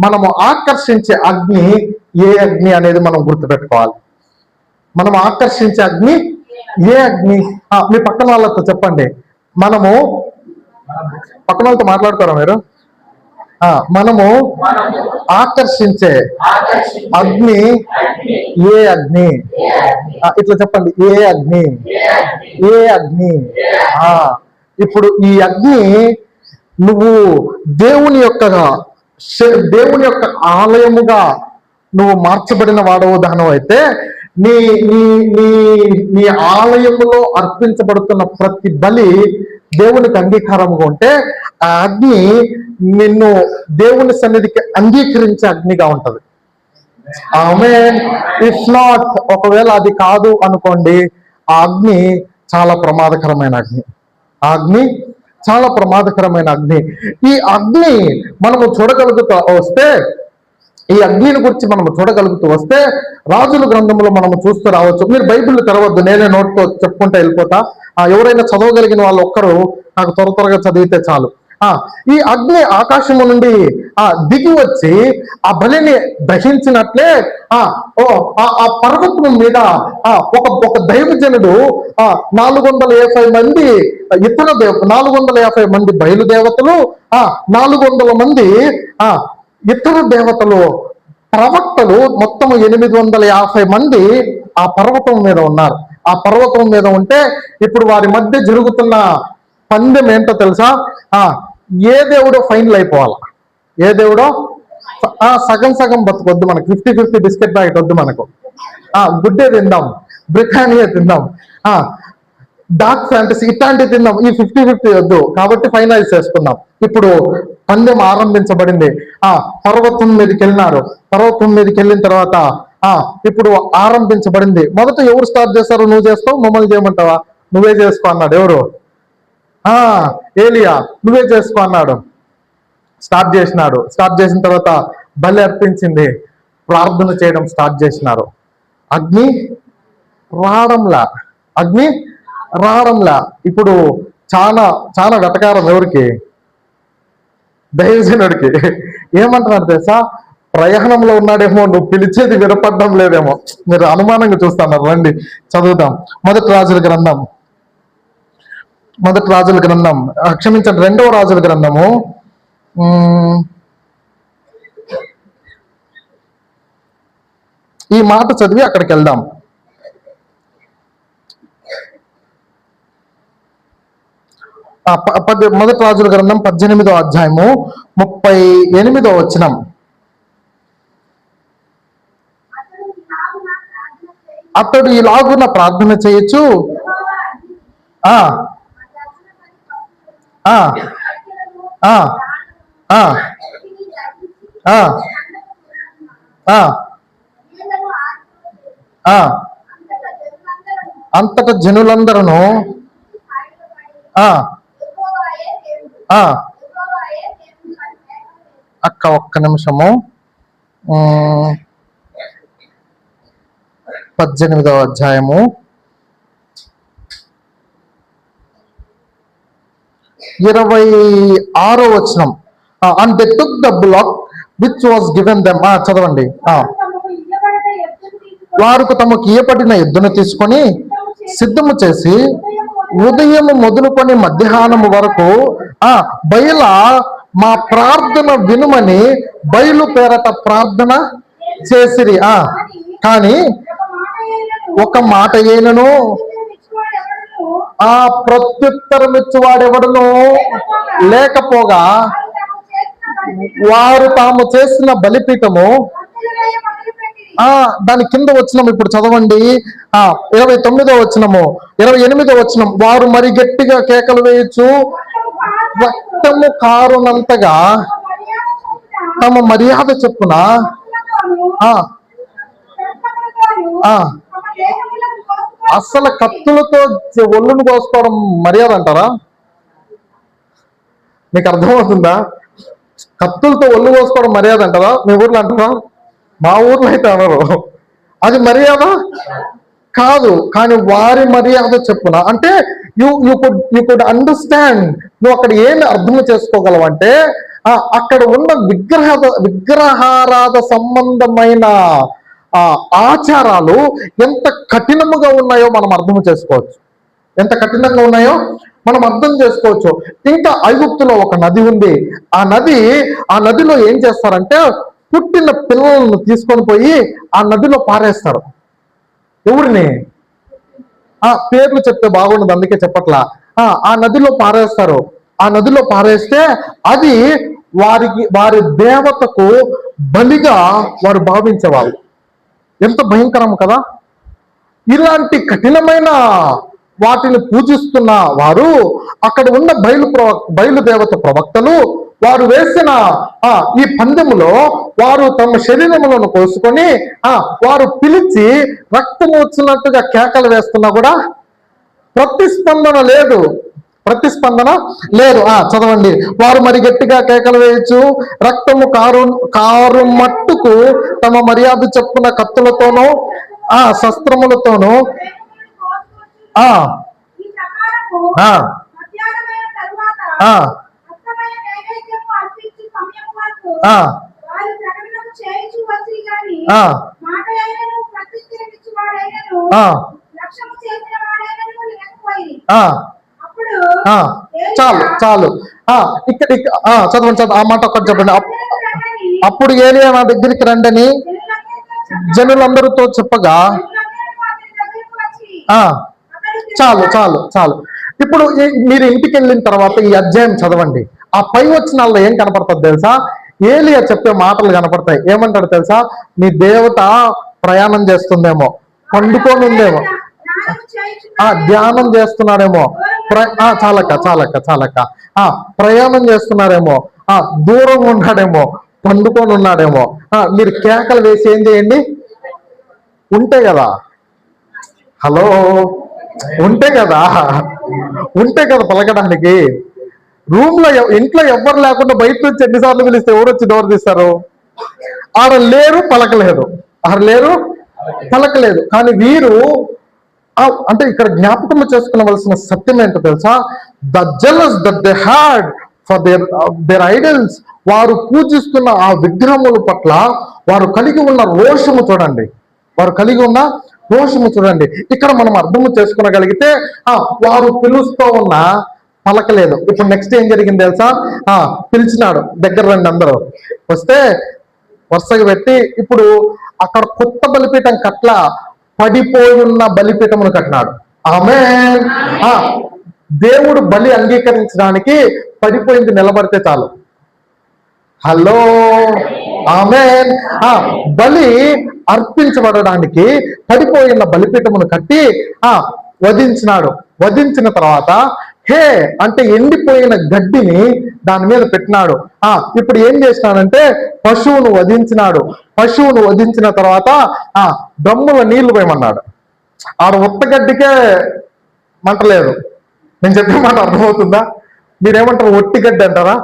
మనము ఆకర్షించే అగ్ని ఏ అగ్ని అనేది మనం గుర్తుపెట్టుకోవాలి. మనం ఆకర్షించే అగ్ని ఏ అగ్ని? మీ పక్కన వాళ్ళతో చెప్పండి. మనము పక్కన వాళ్ళతో మాట్లాడుతారా మీరు? మనము ఆకర్షించే అగ్ని ఏ అగ్ని? ఇట్లా చెప్పండి, ఏ అగ్ని? ఏ అగ్ని? ఇప్పుడు ఈ అగ్ని నువ్వు దేవుని యొక్క ఆలయముగా నువ్వు మార్చబడిన వాడవు దానం అయితే నీ నీ నీ నీ ఆలయములో అర్పించబడుతున్న ప్రతి బలి దేవునికి అంగీకారముగా ఉంటే ఆ అగ్ని నిన్ను దేవుని సన్నిధికి అంగీకరించే అగ్నిగా ఉంటది. ఆమేన్. ఇఫ్ నాట్, ఒకవేళ అది కాదు అనుకోండి, ఆ అగ్ని చాలా ప్రమాదకరమైన అగ్ని. ఆ అగ్ని చాలా ప్రమాదకరమైన అగ్ని. ఈ అగ్ని మనము చూడగలుగుతూ వస్తే, ఈ అగ్నిని గురించి మనము చూడగలుగుతూ వస్తే రాజుల గ్రంథంలో మనము చూస్తూ రావచ్చు. మీరు బైబిల్ తెరవద్దు, నేనే నోట్తో చెప్పుకుంటూ వెళ్ళిపోతా. ఎవరైనా చదవగలిగిన వాళ్ళు ఒక్కరు నాకు త్వరగా చదివితే చాలు. ఈ అగ్ని ఆకాశము నుండి దిగి వచ్చి ఆ బలిని దహించినట్లే ఆ పర్వతం మీద ఒక దైవజనుడు 450 మంది ఇతర 450 మంది బయలుదేవతలు, 400 మంది ఇతర దేవతలు, ప్రవక్తలు, మొత్తం 850 మంది ఆ పర్వతం మీద ఉన్నారు. ఆ పర్వతం మీద ఉంటే ఇప్పుడు వారి మధ్య జరుగుతున్న పందెం ఏంటో తెలుసా? ఏ దేవుడో ఫైనల్ అయిపోవాలా. ఏ దేవుడో సగం బతుకొద్దు మనకు, 50-50 బిస్కెట్ ప్యాకెట్ వద్దు మనకు. గుడ్డే తిందాం, బ్రిటానియా తిందాం, డార్క్ ఫ్యాంటసీ ఇట్లాంటివి తిందాం, ఈ 50-50 వద్దు. కాబట్టి ఫైనలైజ్ చేసుకుందాం. ఇప్పుడు పందెం ఆరంభించబడింది. పర్వతం మీదకి వెళ్ళినారు. పర్వతం మీదకి వెళ్ళిన తర్వాత ఇప్పుడు ఆరంభించబడింది. మొదట ఎవరు స్టార్ట్ చేస్తారు? నువ్వు చేస్తావు, మమ్మల్ని చేయమంటావా? నువ్వే చేసుకో అన్నాడు. ఎవరు? ఏలియా. నువ్వే చేసుకో అన్నాడు. స్టార్ట్ చేసినాడు. స్టార్ట్ చేసిన తర్వాత బలి అర్పించింది, ప్రార్థన చేయడం స్టార్ట్ చేసినారు. అగ్ని రావడంలా. ఇప్పుడు చాలా వెటకారం ఎవరికి? దైవజనుడికి. ఏమంటున్నాడు తెలుసా? ప్రయాణంలో ఉన్నాడేమో, నువ్వు పిలిచేది వినపడడం లేదేమో. మీరు అనుమానంగా చూస్తున్నారు. రండి చదువుదాం. మొదటి రాజుల గ్రంథం, క్షమించండి, 2వ రాజుల గ్రంథము 2 ఈ మాట చదివి అక్కడికి వెళ్దాం. మొదటి రాజుల గ్రంథం 18వ అధ్యాయము 38వ వచనం. అతడు ఇలాగున ప్రార్థన చేయొచ్చు, ఆ ఆ ఆ ఆ ఆ ఆ ఆ అంతట జనులందరూ అక్క ఒక్క నిమిషము. 18వ అధ్యాయము 26వ వచనం. And they took the bullock which was given them. చదవండి. వారికి తమకు ఇయ్యబడిన ఎద్దును తీసుకొని సిద్ధము చేసి ఉదయం మొదలుకొని మధ్యాహ్నము వరకు బయల మా ప్రార్థన వినుమని బయలు పేరట ప్రార్థన చేసిరి. కానీ ఒక మాట అయినను ప్రత్యుత్తరం ఇచ్చువాడెవడును లేకపోగా వారు తాము చేసిన బలిపీఠము దాని కింద వచనం ఇప్పుడు చదవండి. 29వ వచనము, 28వ వచనం. వారు మరి గట్టిగా కేకలు వేయచ్చు, రక్తము కారునంతగా తమ మర్యాద చెప్పున అసలు కత్తులతో ఒళ్ళును కోసుకోవడం మర్యాద అంటారా? మీకు అర్థమవుతుందా? కత్తులతో ఒళ్ళు కోసుకోవడం మర్యాద అంటారా? మీ ఊర్లో అంటారా? మా ఊర్లో అయితే అనరు. అది మర్యాద కాదు. కానీ వారి మర్యాద చెప్పున అంటే యూ కుడ్ అండర్స్టాండ్. నువ్వు అక్కడ ఏమి అర్థం చేసుకోగలవంటే అక్కడ ఉన్న విగ్రహారాధ సంబంధమైన ఆచారాలు ఎంత కఠినముగా ఉన్నాయో మనం అర్థం చేసుకోవచ్చు. ఎంత కఠినంగా ఉన్నాయో మనం అర్థం చేసుకోవచ్చు. ఇంకా ఐగుప్తులో ఒక నది ఉంది. ఆ నదిలో ఏం చేస్తారంటే పుట్టిన పిల్లలను తీసుకొని పోయి ఆ నదిలో పారేస్తారు. ఎవరిని? పేర్లు చెప్తే బాగుండదు, అందుకే చెప్పట్లా. ఆ నదిలో పారేస్తారు. ఆ నదిలో పారేస్తే అది వారి దేవతకు బలిగా వారు భావించేవాళ్ళు. ఎంత భయంకరం కదా! ఇలాంటి కఠినమైన వాటిని పూజిస్తున్న వారు అక్కడ ఉన్న బయలుదేవత ప్రవక్తలు వారు వేసిన ఈ పందెములో వారు తమ శరీరములను కోసుకొని వారు పిలిచి రక్తం వచ్చినట్టుగా కేకలు వేస్తున్నా కూడా ప్రతిస్పందన లేదు. చదవండి. వారు మరి గట్టిగా కేకలు వేయచ్చు, రక్తము కారు మట్టుకు తమ మర్యాద చెప్పున కత్తులతోనూ శస్త్రములతోనూ చాలు ఇక్కడ చదవండి. ఆ మాట ఒక్కటి చెప్పండి. అప్పుడు ఏలియా నా దగ్గరికి రండని జనులందరితో చెప్పగా చాలు. ఇప్పుడు మీరు ఇంటికి వెళ్ళిన తర్వాత ఈ అధ్యాయం చదవండి. ఆ పై వచనాల్లో ఏం కనపడుతుంది తెలుసా? ఏలియా చెప్పే మాటలు కనపడతాయి. ఏమంటాడు తెలుసా? మీ దేవత ప్రయాణం చేస్తుందేమో, పండుకొని ఉందేమో, ధ్యానం చేస్తున్నారేమో, చాలక్క ప్రయాణం చేస్తున్నారేమో, దూరంగా ఉన్నాడేమో, పండుకొని ఉన్నాడేమో. మీరు కేకలు వేసి ఏం చేయండి? ఉంటే కదా, హలో, ఉంటే కదా పలకడానికి. ఇంట్లో ఎవ్వరు లేకుండా బయట నుంచి ఎన్నిసార్లు పిలిస్తే ఎవరు వచ్చి డోర్ తీస్తారు? ఆడ లేరు, పలకలేదు. కానీ వీరు అంటే ఇక్కడ జ్ఞాపకం చేసుకునవలసిన సత్యం ఏంటో తెలుసా? The jealous that they had for their idols. వారు పూజిస్తున్న ఆ విగ్రహముల పట్ల వారు కలిగి ఉన్న రోషము చూడండి. ఇక్కడ మనం అర్థం చేసుకునగలిగితే వారు పిలుస్తూ ఉన్న పలకలేదు. ఇప్పుడు నెక్స్ట్ ఏం జరిగింది తెలుసా? పిలిచినాడు, దగ్గర రండి అందరూ. వస్తే వరుసగా పెట్టి ఇప్పుడు అక్కడ కొత్త బలిపీఠం కట్ల, పడిపోయి ఉన్న బలిపీఠమును కట్టినాడు. ఆమేన్. దేవుడు బలి అంగీకరించడానికి పడిపోయింది నిలబడితే చాలు. హలో, ఆమేన్. బలి అర్పించబడడానికి పడిపోయిన బలిపీఠమును కట్టి వధించినాడు. వధించిన తర్వాత హే అంటే ఎండిపోయిన గడ్డిని దాని మీద పెట్టినాడు. ఇప్పుడు ఏం చేసినాడంటే పశువును వధించినాడు. పశువును వధించిన తర్వాత దమ్ముల నీళ్లు పోయమన్నాడు. ఆడ ఉత్తగడ్డికే మంటలేదు. నేను చెప్పే మాట అర్థమవుతుందా? మీరేమంటారు, ఒట్టి గడ్డి అంటారా?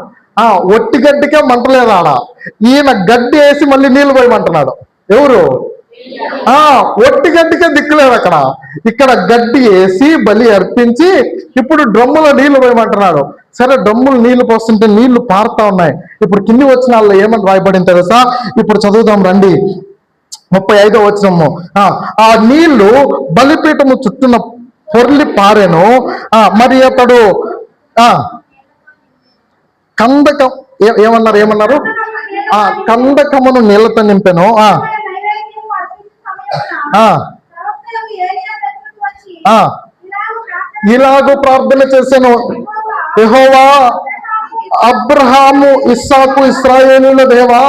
ఒట్టి గడ్డికే మంటలేదు ఆడ. ఈయన గడ్డి వేసి మళ్ళీ నీళ్లు పోయమంటున్నాడు. ఎవరు? ఒట్టి గడ్డికే దిక్కులేదు అక్కడ. ఇక్కడ గడ్డి వేసి బలి అర్పించి ఇప్పుడు డ్రమ్ములో నీళ్లు పోయమంటున్నాడు. సరే, డ్రమ్ములు నీళ్లు పోస్తుంటే నీళ్లు పారుతా ఉన్నాయి. ఇప్పుడు కింది వచ్చిన వాళ్ళు ఏమని రాయబడింది తెలుసా? ఇప్పుడు చదువుదాం రండి. 35వ వచనము. ఆ నీళ్లు బలిపీఠము చుట్టూన పొర్లి పారెను. మరి అతడు కందకం ఏమన్నారు? కందకమును నీళ్లతో నింపెను. ఇలాగూ ప్రార్థన చేశాను, యెహోవా అబ్రహాము, ఇస్సాకు, ఇశ్రాయేలుల దేవా,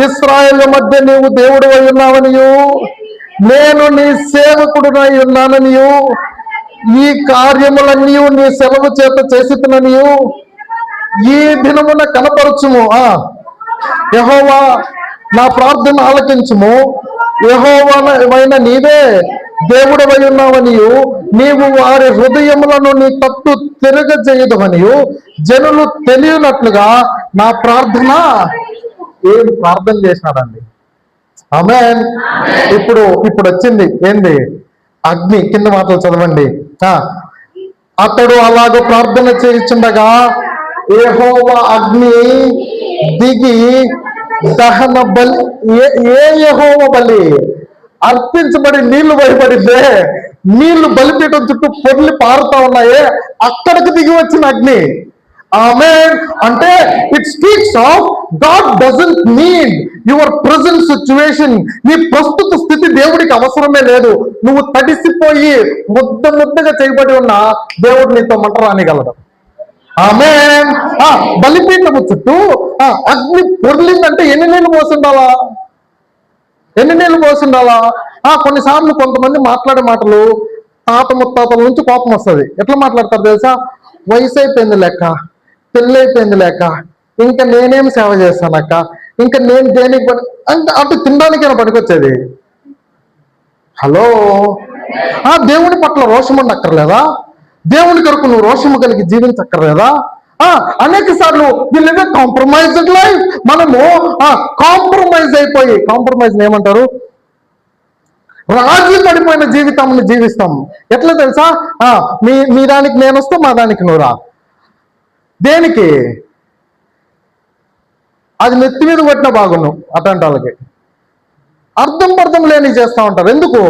ఇశ్రాయేలు మధ్య నీవు దేవుడు అయి ఉన్నావనియు, నేను నీ సేవకుడునై ఉన్నాననియు, ఈ కార్యములన్నీ నీ సెలవు చేత చేసిననియు ఈ దినమున కనపరచుము. యెహోవా నా ప్రార్థన ఆలకించుము. యెహోవావైన నీవే దేవుడవై ఉన్నావనియు, నీవు వారి హృదయములను నీ తట్టు తిరగజేయదవనియు జనులు తెలియనట్లుగా నా ప్రార్థన. ఏం ప్రార్థన చేసినాడండి? ఆమేన్. ఇప్పుడు వచ్చింది ఏంది? అగ్ని. కింద మాటలు చదవండి. అతడు అలాగ ప్రార్థన చేయుచుండగా యెహోవా అగ్ని దిగి దహన బలి. యెహోవా బలి అర్పించబడి నీళ్లు భయపడిందే, నీళ్లు బలిపీఠం చుట్టూ పొర్లి పారుతా ఉన్నాయే, అక్కడికి దిగి వచ్చిన అగ్ని. ఆమేన్. అంటే it speaks of God doesn't need your present situation. నీ ప్రస్తుత స్థితి దేవుడికి అవసరమే లేదు. నువ్వు తడిసిపోయి ముద్దగా చేయబడి ఉన్న దేవుడు నీతో మంట రానిగలడు. ఆమేన్. బలిపీఠము చుట్టూ అగ్ని పొర్లిందంటే ఎన్ని నీళ్ళు పోసిండాలా? ఎన్ని నీళ్ళు పోసిండాలా? కొన్నిసార్లు కొంతమంది మాట్లాడే మాటలు తాత ముత్తాతల నుంచి కోపం వస్తుంది. ఎట్లా మాట్లాడతారు తెలుసా? వయసు అయిపోయింది లెక్క, పెళ్ళి అయిపోయింది లెక్క, ఇంకా నేనేం సేవ చేస్తానక్క, ఇంకా నేను దేనికి అంటే అటు తినడానికైనా పనికొచ్చేది. హలో, దేవుని పట్ల రోషం ఉండక్కర్లేదా? దేవుని కొరకు నువ్వు రోషము కలిగి జీవించక్కర్లేదా? అనేక సార్లు వీళ్ళే కాంప్రమైజ్డ్ లైఫ్. మనము కాంప్రమైజ్ అయిపోయి, కాంప్రమైజ్ ఏమంటారు, రాజీ పడిపోయిన జీవితాన్ని జీవిస్తాం. ఎట్లా తెలుసా? మీ దానికి నేను వస్తే మా దానికి నువ్వు రా. దేనికి? అది నెత్తి మీద కొట్టిన బాగును. అట్లాంటి వాళ్ళకి అర్థం లేని చేస్తూ ఉంటారు. ఎందుకు?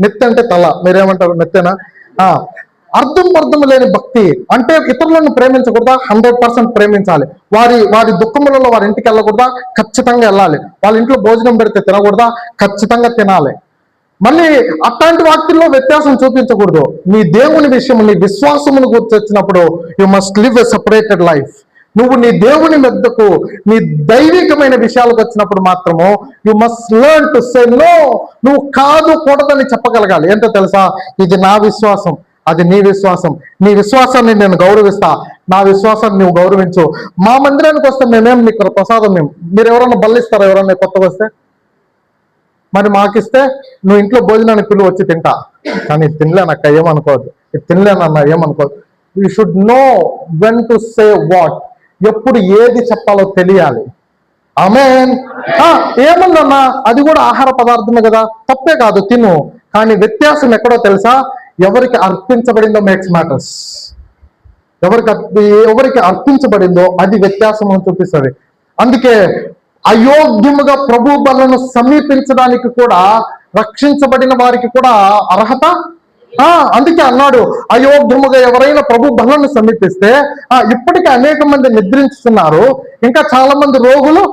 నెత్తి అంటే తల. మీరేమంటారు? నెత్తేనా? అర్థం లేని భక్తి. అంటే ఇతరులను ప్రేమించకూడదా? 100% ప్రేమించాలి. వారి దుఃఖములలో వారి ఇంటికి వెళ్ళకూడదా? ఖచ్చితంగా వెళ్ళాలి. వాళ్ళ ఇంట్లో భోజనం పెడితే తినకూడదా? ఖచ్చితంగా తినాలి. మళ్ళీ అట్లాంటి వాటిల్లో వ్యత్యాసం చూపించకూడదు. నీ దేవుని విషయం, నీ విశ్వాసమును గురించి వచ్చినప్పుడు you must live a separated life. నువ్వు నీ దేవుని మెద్దకు, నీ దైవికమైన విషయాలకు వచ్చినప్పుడు మాత్రము you must learn to say no. నువ్వు కాదు కూడదని చెప్పగలగాలి. ఏంటో తెలుసా? ఇది నా విశ్వాసం, అది నీ విశ్వాసం. నీ విశ్వాసాన్ని నేను గౌరవిస్తా, నా విశ్వాసాన్ని నువ్వు గౌరవించు. మా మందిరానికి వస్తే మేమేం నీకు ప్రసాదం మీరు ఎవరన్నా బల్లిస్తారా? ఎవరన్నా కొత్తగా వస్తే? మరి మాకిస్తే నువ్వు ఇంట్లో భోజనానికి పిలువ వచ్చి తింటా, కానీ తినలేనక్క ఏమనుకోవద్దు, తినలేనన్నా ఏమనుకోవద్దు. You should know when to say what. ఎప్పుడు ఏది చెప్పాలో తెలియాలి. ఆమేన్. ఏముందన్నా, అది కూడా ఆహార పదార్థమే కదా, తప్పే కాదు, తిను. కానీ వ్యత్యాసం ఎక్కడో తెలుసా? ఎవరికి అర్పించబడిందో మేక్స్ మ్యాటర్స్. ఎవరికి అర్పించబడిందో అది వ్యత్యాసం అని చూపిస్తుంది. అందుకే అయోగ్యముగా ప్రభు బలను సమీపించడానికి కూడా, రక్షించబడిన వారికి కూడా అర్హత. అందుకే అన్నాడు, అయోగ్యముగా ఎవరైనా ప్రభు బలను సమీపిస్తే, ఇప్పటికీ అనేక మంది నిద్రించుతున్నారు, ఇంకా చాలా మంది రోగులు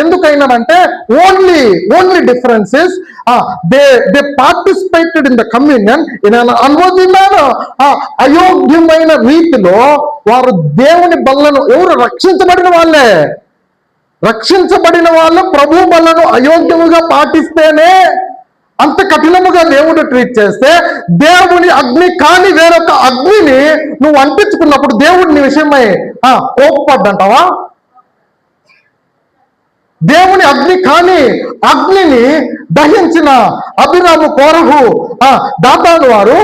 ఎందుకైనానంటే only differences they participated in the communion in an unworthy manner. అయోగ్యమైన రీతిలో వారు దేవుని బల్లను, ఎవరు రక్షించబడిన వాళ్ళు ప్రభు బల్లను అయోగ్యముగా పాటిస్తేనే, అంత కఠినముగా దేవుడు ట్రీట్ చేస్తే, దేవుని అగ్ని కాని వేరొక అగ్నిని నువ్వు అంటించుకున్నప్పుడు దేవుడు నీ విషయమై కోపపడ్డంటావా? దేవుని అగ్ని కాని అగ్నిని దహించిన అభిరాము, కోరహు, దాతాను వారు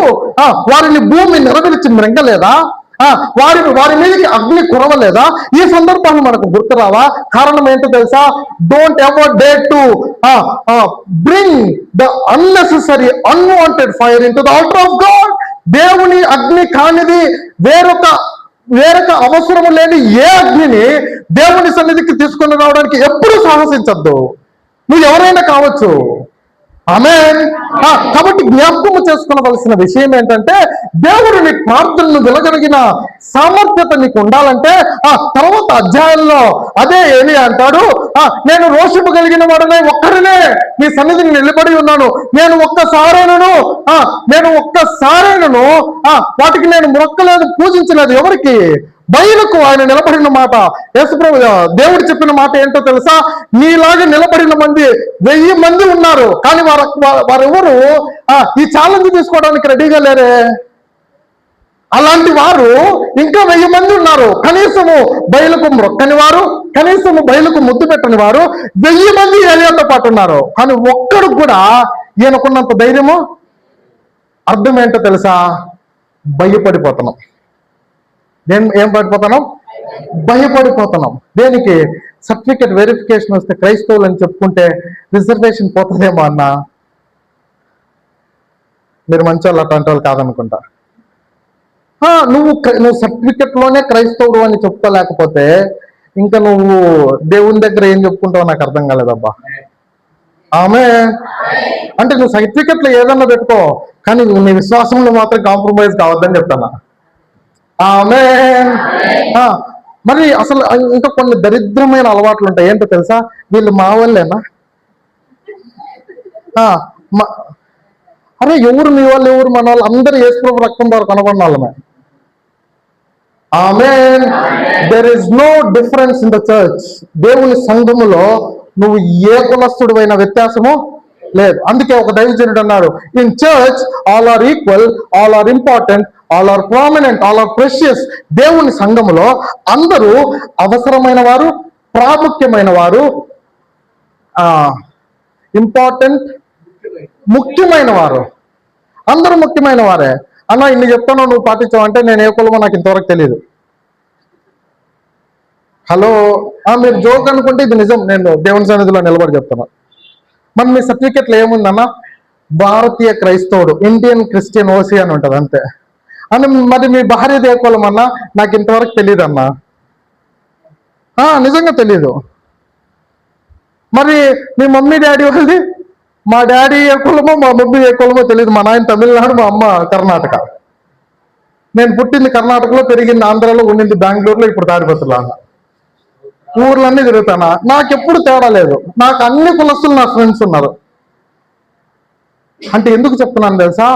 వారిని భూమి నెరవేర్చి మృంగలేదా? వారి మీదకి అగ్ని కురవలేదా? ఈ సందర్భాలు మనకు గుర్తురావా? కారణం ఏంటో తెలుసా? Don't ever day to bring the unnecessary unwanted fire in to the altar of God. దేవుని అగ్ని కానిది వేరొక అవసరము లేని ఏ అగ్నిని దేవుని సన్నిధికి తీసుకొని రావడానికి ఎప్పుడూ సాహసించద్దు. నువ్వు ఎవరైనా కావచ్చు. ఆమేన్. కాబట్టి జ్ఞాపకము చేసుకోవలసిన విషయం ఏంటంటే, దేవుడు నీ ప్రార్థనను వినగలిగిన సామర్థ్యత నీకు ఉండాలంటే తర్వాత అధ్యాయంలో అదే ఏమి అంటాడు, నేను రోషము కలిగిన వాడనే ఒక్కరినే నీ సన్నిధిని నిలబడి ఉన్నాను, నేను ఒక్కసారైనను వాటికి నేను మొక్కలేదు, పూజించలేదు. ఎవరికి? బయలుకు ఆయన నిలబడిన మాట. యేసుప్రభు దేవుడు చెప్పిన మాట ఏంటో తెలుసా? నీలాగా నిలబడిన మంది 1000 మంది ఉన్నారు, కానీ వారెవరు ఈ ఛాలెంజ్ తీసుకోవడానికి రెడీగా లేరే. అలాంటి వారు ఇంకా 1000 మంది ఉన్నారు, కనీసము బయలుకు మొక్కని వారు, కనీసము బయలుకు ముద్దు పెట్టని వారు 1000 మంది ఏలియాతో పాటు ఉన్నారు. కానీ ఒక్కడు కూడా ఈయనకున్నంత ధైర్యము. అర్థం ఏంటో తెలుసా? భయపడిపోతున్నాం. ఏం భయపడిపోతున్నాం. దేనికి? సర్టిఫికెట్ వెరిఫికేషన్ వస్తే క్రైస్తవులు అని చెప్పుకుంటే రిజర్వేషన్ పోతుందేమో అన్నా. మీరు మంచి వాళ్ళు అటువంటి వాళ్ళు కాదనుకుంటా. నువ్వు సర్టిఫికెట్ లోనే క్రైస్తవుడు అని చెప్పుకోలేకపోతే ఇంకా నువ్వు దేవుని దగ్గర ఏం చెప్పుకుంటావో నాకు అర్థం కాలేదబ్బా. ఆమె అంటే నువ్వు సర్టిఫికెట్లో ఏదన్నా పెట్టుకో, కానీ నీ విశ్వాసంలో మాత్రం కాంప్రమైజ్ కావద్దని చెప్తాను. ఆమె మరి అసలు ఇంకా కొన్ని దరిద్రమైన అలవాట్లు ఉంటాయి. ఏంటో తెలుసా? వీళ్ళు మా వాళ్ళేనా? అరే ఎవరు మీ వాళ్ళు, ఎవరు మన వాళ్ళు? అందరూ యేసుప్రభు రక్తం ద్వారా కనబడిన వాళ్ళమే. Amen. There is no difference in the church. దేవుని సంఘములో నువ్వు ఏ కులస్తుడు అయిన వ్యత్యాసము లేదు. అందుకే ఒక దైవజనుడు అన్నాడు, in church all are equal, all are important, all are prominent, all are precious. దేవుని సంఘములో అందరూ అవసరమైన వారు, ప్రాముఖ్యమైన వారు, ఇంపార్టెంట్, ముఖ్యమైన వారు. అందరూ ముఖ్యమైన వారే. అన్న ఇన్ని చెప్తాను, నువ్వు పాటించావంటే నేను ఏ కులమో నాకు ఇంతవరకు తెలియదు. హలో, మీరు జోక్ అనుకుంటే ఇది నిజం. నేను దేవుని సన్నిధిలో నిలబడి చెప్తాను. మరి మీ సర్టిఫికెట్లో ఏముందన్నా? భారతీయ క్రైస్తవుడు, ఇండియన్ క్రిస్టియన్ ఓసీ అని ఉంటుంది అంతే. అని మరి మీ భార్య ఏ కులం అన్నా? నాకు ఇంతవరకు తెలియదు అన్నా. నిజంగా తెలీదు. మరి మీ మమ్మీ డాడీ వాళ్ళది? మా డాడీ ఏ కులమో మా మమ్మీ ఏ కులమో తెలియదు. మా నాయన తమిళనాడు, మా అమ్మ కర్ణాటక. నేను పుట్టింది కర్ణాటకలో, పెరిగింది ఆంధ్రాలో, ఉండింది బెంగళూరులో, ఇప్పుడు తాడిపత్రిలో. ఊర్లన్నీ తిరుగుతానా? నాకెప్పుడు తేడా లేదు. నాకు అన్ని కులస్తులు నా ఫ్రెండ్స్ ఉన్నారు. అంటే ఎందుకు చెప్తున్నాను తెలుసా?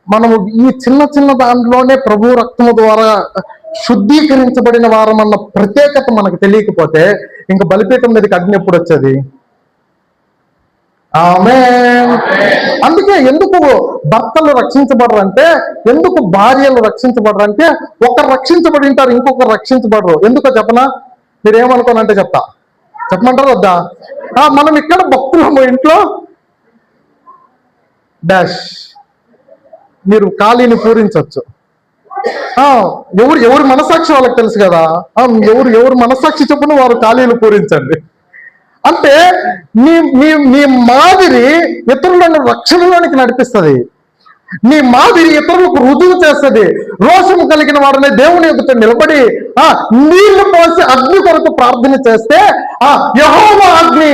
మనము ఈ చిన్న దాంట్లోనే ప్రభు రక్తము ద్వారా శుద్ధీకరించబడిన వారమన్న ప్రత్యేకత మనకు తెలియకపోతే ఇంకా బలిపీఠం మీదకి అగ్ని ఎప్పుడు వచ్చేది? ఆమేన్. అందుకే ఎందుకు భర్తలు రక్షించబడరంటే, ఎందుకు భార్యలు రక్షించబడరంటే, ఒకరు రక్షించబడి ఉంటారు, ఇంకొకరు రక్షించబడరు. ఎందుకో చెప్పనా? మీరేమనుకోనంటే చెప్పమంటారు వద్దా? మనం ఇక్కడ భక్తులము, ఇంట్లో డాష్ మీరు ఖాళీని పూరించవచ్చు. ఎవరి మనసాక్షి వాళ్ళకి తెలుసు కదా. ఎవరు మనసాక్షి చొప్పున వారు ఖాళీలు పూరించండి. అంటే నీ మాదిరి ఇతరులను రక్షణలోనికి నడిపిస్తుంది. నీ మాదిరి ఇతరులకు రుజువు చేస్తుంది. రోషము కలిగిన వాడనే దేవుని ఎదుట నిలబడి నీళ్లు పోసి అగ్ని కొరకు ప్రార్థన చేస్తే యెహోవా అగ్ని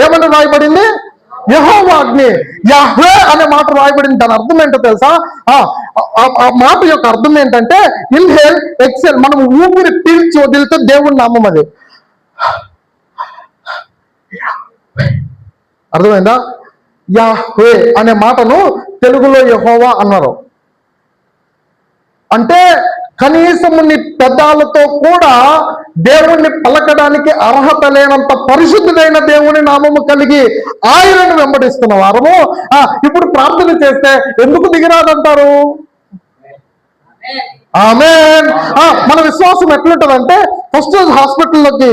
ఏమని రాయబడింది? యెహోవా అగ్ని. యహ్వే అనే మాట రాయబడింది. దాని అర్థం ఏంటో తెలుసా? ఆ మాట యొక్క అర్థం ఏంటంటే ఇన్హేల్, ఎక్సెల్. మనం ఊపిరి పీల్చి వదిలితే దేవుని నామం అది. అర్థమైందా? యాహ్వే అనే మాటను తెలుగులో యెహోవా అన్నారు. అంటే కనీసము నీ పెదాలతో కూడా దేవుణ్ణి పలకడానికి అర్హత లేనంత పరిశుద్ధుడైన దేవుని నామము కలిగి ఆయనను వెంబడిస్తున్న వారము ఇప్పుడు ప్రార్థన చేస్తే ఎందుకు దిగిరాదంటారు? ఆమేన్. మన విశ్వాసం ఎట్లుంటదంటే, ఫస్ట్ రోజు హాస్పిటల్లోకి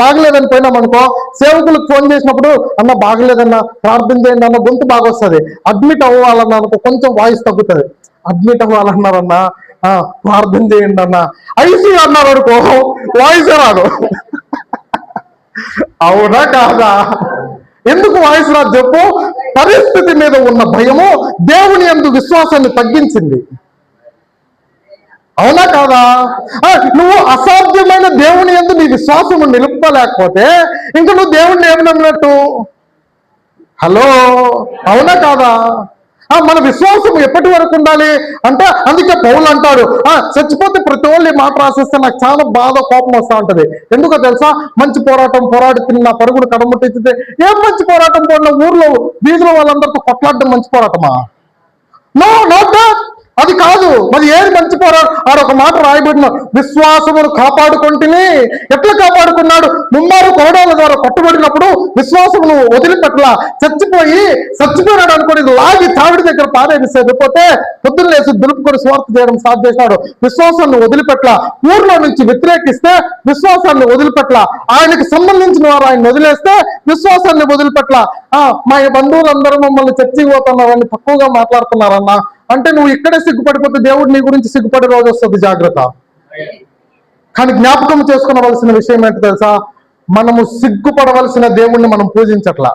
బాగలేదని పోయినామనుకో, సేవకులకు ఫోన్ చేసినప్పుడు అన్న బాగలేదన్నా ప్రార్థన చేయండి అన్న, గొంతు బాగా వస్తుంది. అడ్మిట్ అవ్వాలన్నా అనుకో కొంచెం వాయిస్ తగ్గుతుంది. అడ్మిట్ అవ్వాలన్నారన్నా ప్రార్థన చేయండి అన్న. ఐసీ అన్నారు అనుకో వాయిస్ రాదు. అవునా కాదా? ఎందుకు వాయిస్ రాదు చెప్పు? పరిస్థితి మీద ఉన్న భయము దేవుని యందు విశ్వాసాన్ని తగ్గించింది. అవునా కాదా? నువ్వు అసాధ్యమైన దేవుని యందు నీ విశ్వాసము నిలుపుకోలేకపోతే ఇంకా నువ్వు దేవుణ్ణి ఏమి నమ్మినట్టు? హలో, అవునా కాదా? మన విశ్వాసం ఎప్పటి వరకు ఉండాలి అంటే, అందుకే పౌలు అంటాడు, చచ్చిపోతే ప్రతి వాళ్ళు మాట రాసిస్తే నాకు చాలా బాధ కోపం వస్తూ ఉంటది. ఎందుకో తెలుసా? మంచి పోరాటం పోరాడి తిన్న పరుగును కడముట్టించితే, ఏం మంచి పోరాటం పోయిన ఊర్లో వీధిలో వాళ్ళందరితో కొట్లాడడం మంచి పోరాటమా? No, not that. అది కాదు. మరి ఏది మంచి పోరాటం? ఆడొక మాట రాయబడిన, విశ్వాసమును కాపాడుకుంటుని. ఎట్లా కాపాడుకున్నాడు? ముమ్మారు కోడాల ద్వారా కొట్టబడినప్పుడు విశ్వాసమును వదిలిపెట్టలా. చచ్చిపోయినాడు అనుకోని లాగి తావిడి దగ్గర పారేపోతే పొద్దున్న లేసి దులుపుకొని స్వార్థ చేయడం స్టార్ట్ చేశాడు. విశ్వాసాన్ని వదిలిపెట్టలా. ఊర్లో నుంచి వ్యతిరేకిస్తే విశ్వాసాన్ని వదిలిపెట్టలా. ఆయనకు సంబంధించిన వారు ఆయన వదిలేస్తే విశ్వాసాన్ని వదిలిపెట్టలా. మా బంధువులందరూ మమ్మల్ని చర్చికి పోతున్నారని తక్కువగా మాట్లాడుతున్నారన్నా అంటే నువ్వు ఇక్కడే సిగ్గుపడిపోతే దేవుడు నీ గురించి సిగ్గుపడే రోజు వస్తుంది. జాగ్రత్త. కానీ జ్ఞాపకం చేసుకునవలసిన విషయం ఏంటో తెలుసా? మనము సిగ్గుపడవలసిన దేవుణ్ణి మనం పూజించట్లా,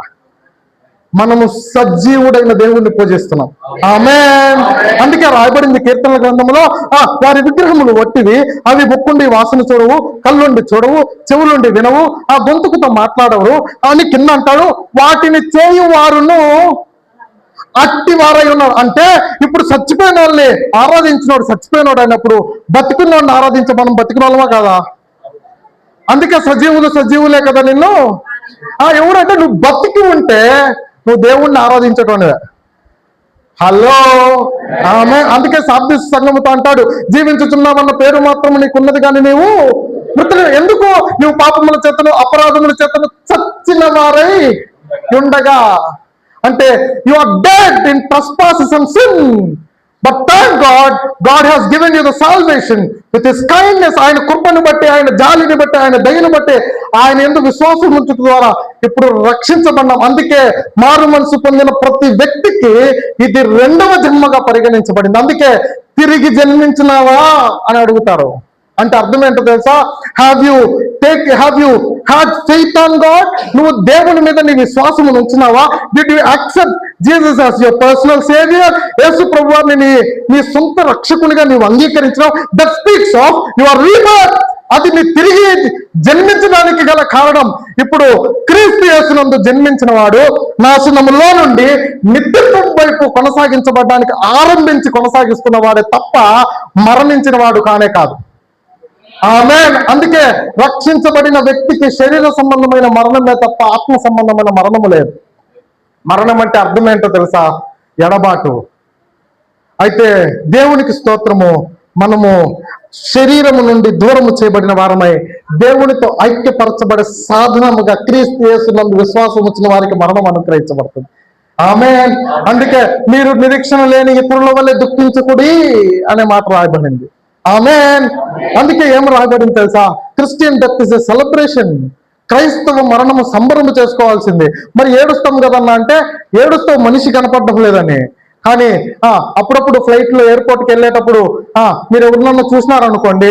మనము సజీవుడైన దేవుణ్ణి పూజిస్తున్నాం. ఆమేన్. అందుకే రాయబడింది కీర్తనల గ్రంథంలో, వారి విగ్రహములు వట్టివి, అవి ముక్కుండి వాసన చూడవు, కళ్ళుండి చూడవు, చెవులుండి వినవు, గొంతుకుతో మాట్లాడవు అని కింద అంటాడు. వాటిని చేయు వారును అట్టి వారై ఉన్నారు. అంటే ఇప్పుడు చచ్చిపోయిన వాళ్ళని ఆరాధించినోడు చచ్చిపోయినోడు అయినప్పుడు బతికున్నోడిని ఆరాధించే మనం బతికిన వాళ్ళమా కాదా? అందుకే సజీవులే కదా నిన్ను. ఎవరంటే నువ్వు బతికి ఉంటే నువ్వు దేవుణ్ణి ఆరాధించటోనివే. హలో, ఆమె. అందుకే శాబ్ది సంఘముతో అంటాడు, జీవించుచున్నామన్న పేరు మాత్రం నీకున్నది కానీ నీవు మృతులు. ఎందుకు? నువ్వు పాపముల చేతను అపరాధముల చేతను చచ్చిన వారై ఉండగా. అంటే you are dead in trespasses and sin, but thank God, God has given you the salvation with his kindness. ఆయన కృపను బట్టి, ఆయన జాలిని బట్టి, ఆయన దయను బట్టి, ఆయన యందు విశ్వాసం ఉంచడం ద్వారా ఇప్పుడు రక్షించబడ్డాం. అందుకే మారు మనసు పొందిన ప్రతి వ్యక్తికి ఇది రెండవ జన్మగా పరిగణించబడింది. అందుకే తిరిగి జన్మించినావా అని అడుగుతారు. అంటే అర్థం ఏంటో తెలుసా? Have you had faith on God? నువ్వు దేవుని మీద నీ విశ్వాసం ఉంచినావా? Did you accept Jesus as your personal saviour? యేసు ప్రభువుని నీ సొంత రక్షకునిగా నీవు అంగీకరించినావు. That speaks of your rebirth. అది నీ తిరిగి జన్మించడానికి గల కారణం. ఇప్పుడు క్రీస్తు యేసునందు జన్మించిన వాడు నాశనములో నుండి నిత్యత్వం వైపు కొనసాగించబడడానికి ఆరంభించి కొనసాగిస్తున్న వాడే తప్ప మరణించిన వాడు కానే కాదు. ఆమేన్. అందుకే రక్షించబడిన వ్యక్తికి శరీర సంబంధమైన మరణమే తప్ప ఆత్మ సంబంధమైన మరణము లేదు. మరణం అంటే అర్థం ఏంటో తెలుసా? ఎడబాటు. అయితే దేవునికి స్తోత్రము, మనము శరీరము నుండి దూరము చేయబడిన వారమై దేవునితో ఐక్యపరచబడే సాధనముగా క్రీస్తు యేసునందు విశ్వాసం వచ్చిన వారికి మరణం అనుగ్రహించబడుతుంది. ఆమేన్. అందుకే మీరు నిరీక్షణ లేని ఇతరుల వల్లే దుఃఖించకుడి అనే మాట రాయబడింది. ఆమేన్. అందుకే ఏం రాయబడింది తెలుసా? Christian death is a celebration. క్రైస్తవ మరణము సంబరము చేసుకోవాల్సింది. మరి ఏడుస్తాం కదన్నా అంటే, ఏడుస్తావు మనిషి కనపడడం లేదని. కానీ అప్పుడప్పుడు ఫ్లైట్ లో ఎయిర్పోర్ట్కి వెళ్ళేటప్పుడు మీరు ఎవరినన్నా చూసినారనుకోండి,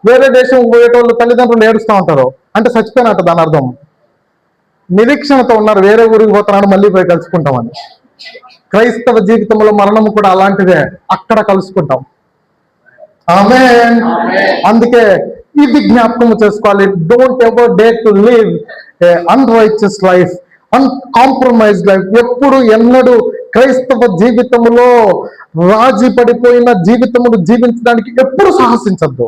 వేరే దేశం పోయేటోళ్ళు తల్లిదండ్రులు ఏడుస్తూ ఉంటారు. అంటే చచ్చిపోయినట్టు దాని అర్థం. నిరీక్షణతో ఉన్నారు, వేరే ఊరికి పోతున్నాడు, మళ్ళీ పోయి కలుసుకుంటామని. క్రైస్తవ జీవితంలో మరణము కూడా అలాంటిదే, అక్కడ కలుసుకుంటాం. ఆమేన్. అందుకే ఇది జ్ఞాపకం చేసుకోవాలి. Don't ever dare to live unrighteous life, uncompromised life. ఎప్పుడు ఎన్నడూ క్రైస్తవ జీవితంలో రాజీ పడిపోయిన జీవితమును జీవించడానికి ఎప్పుడు సాహసించద్దు.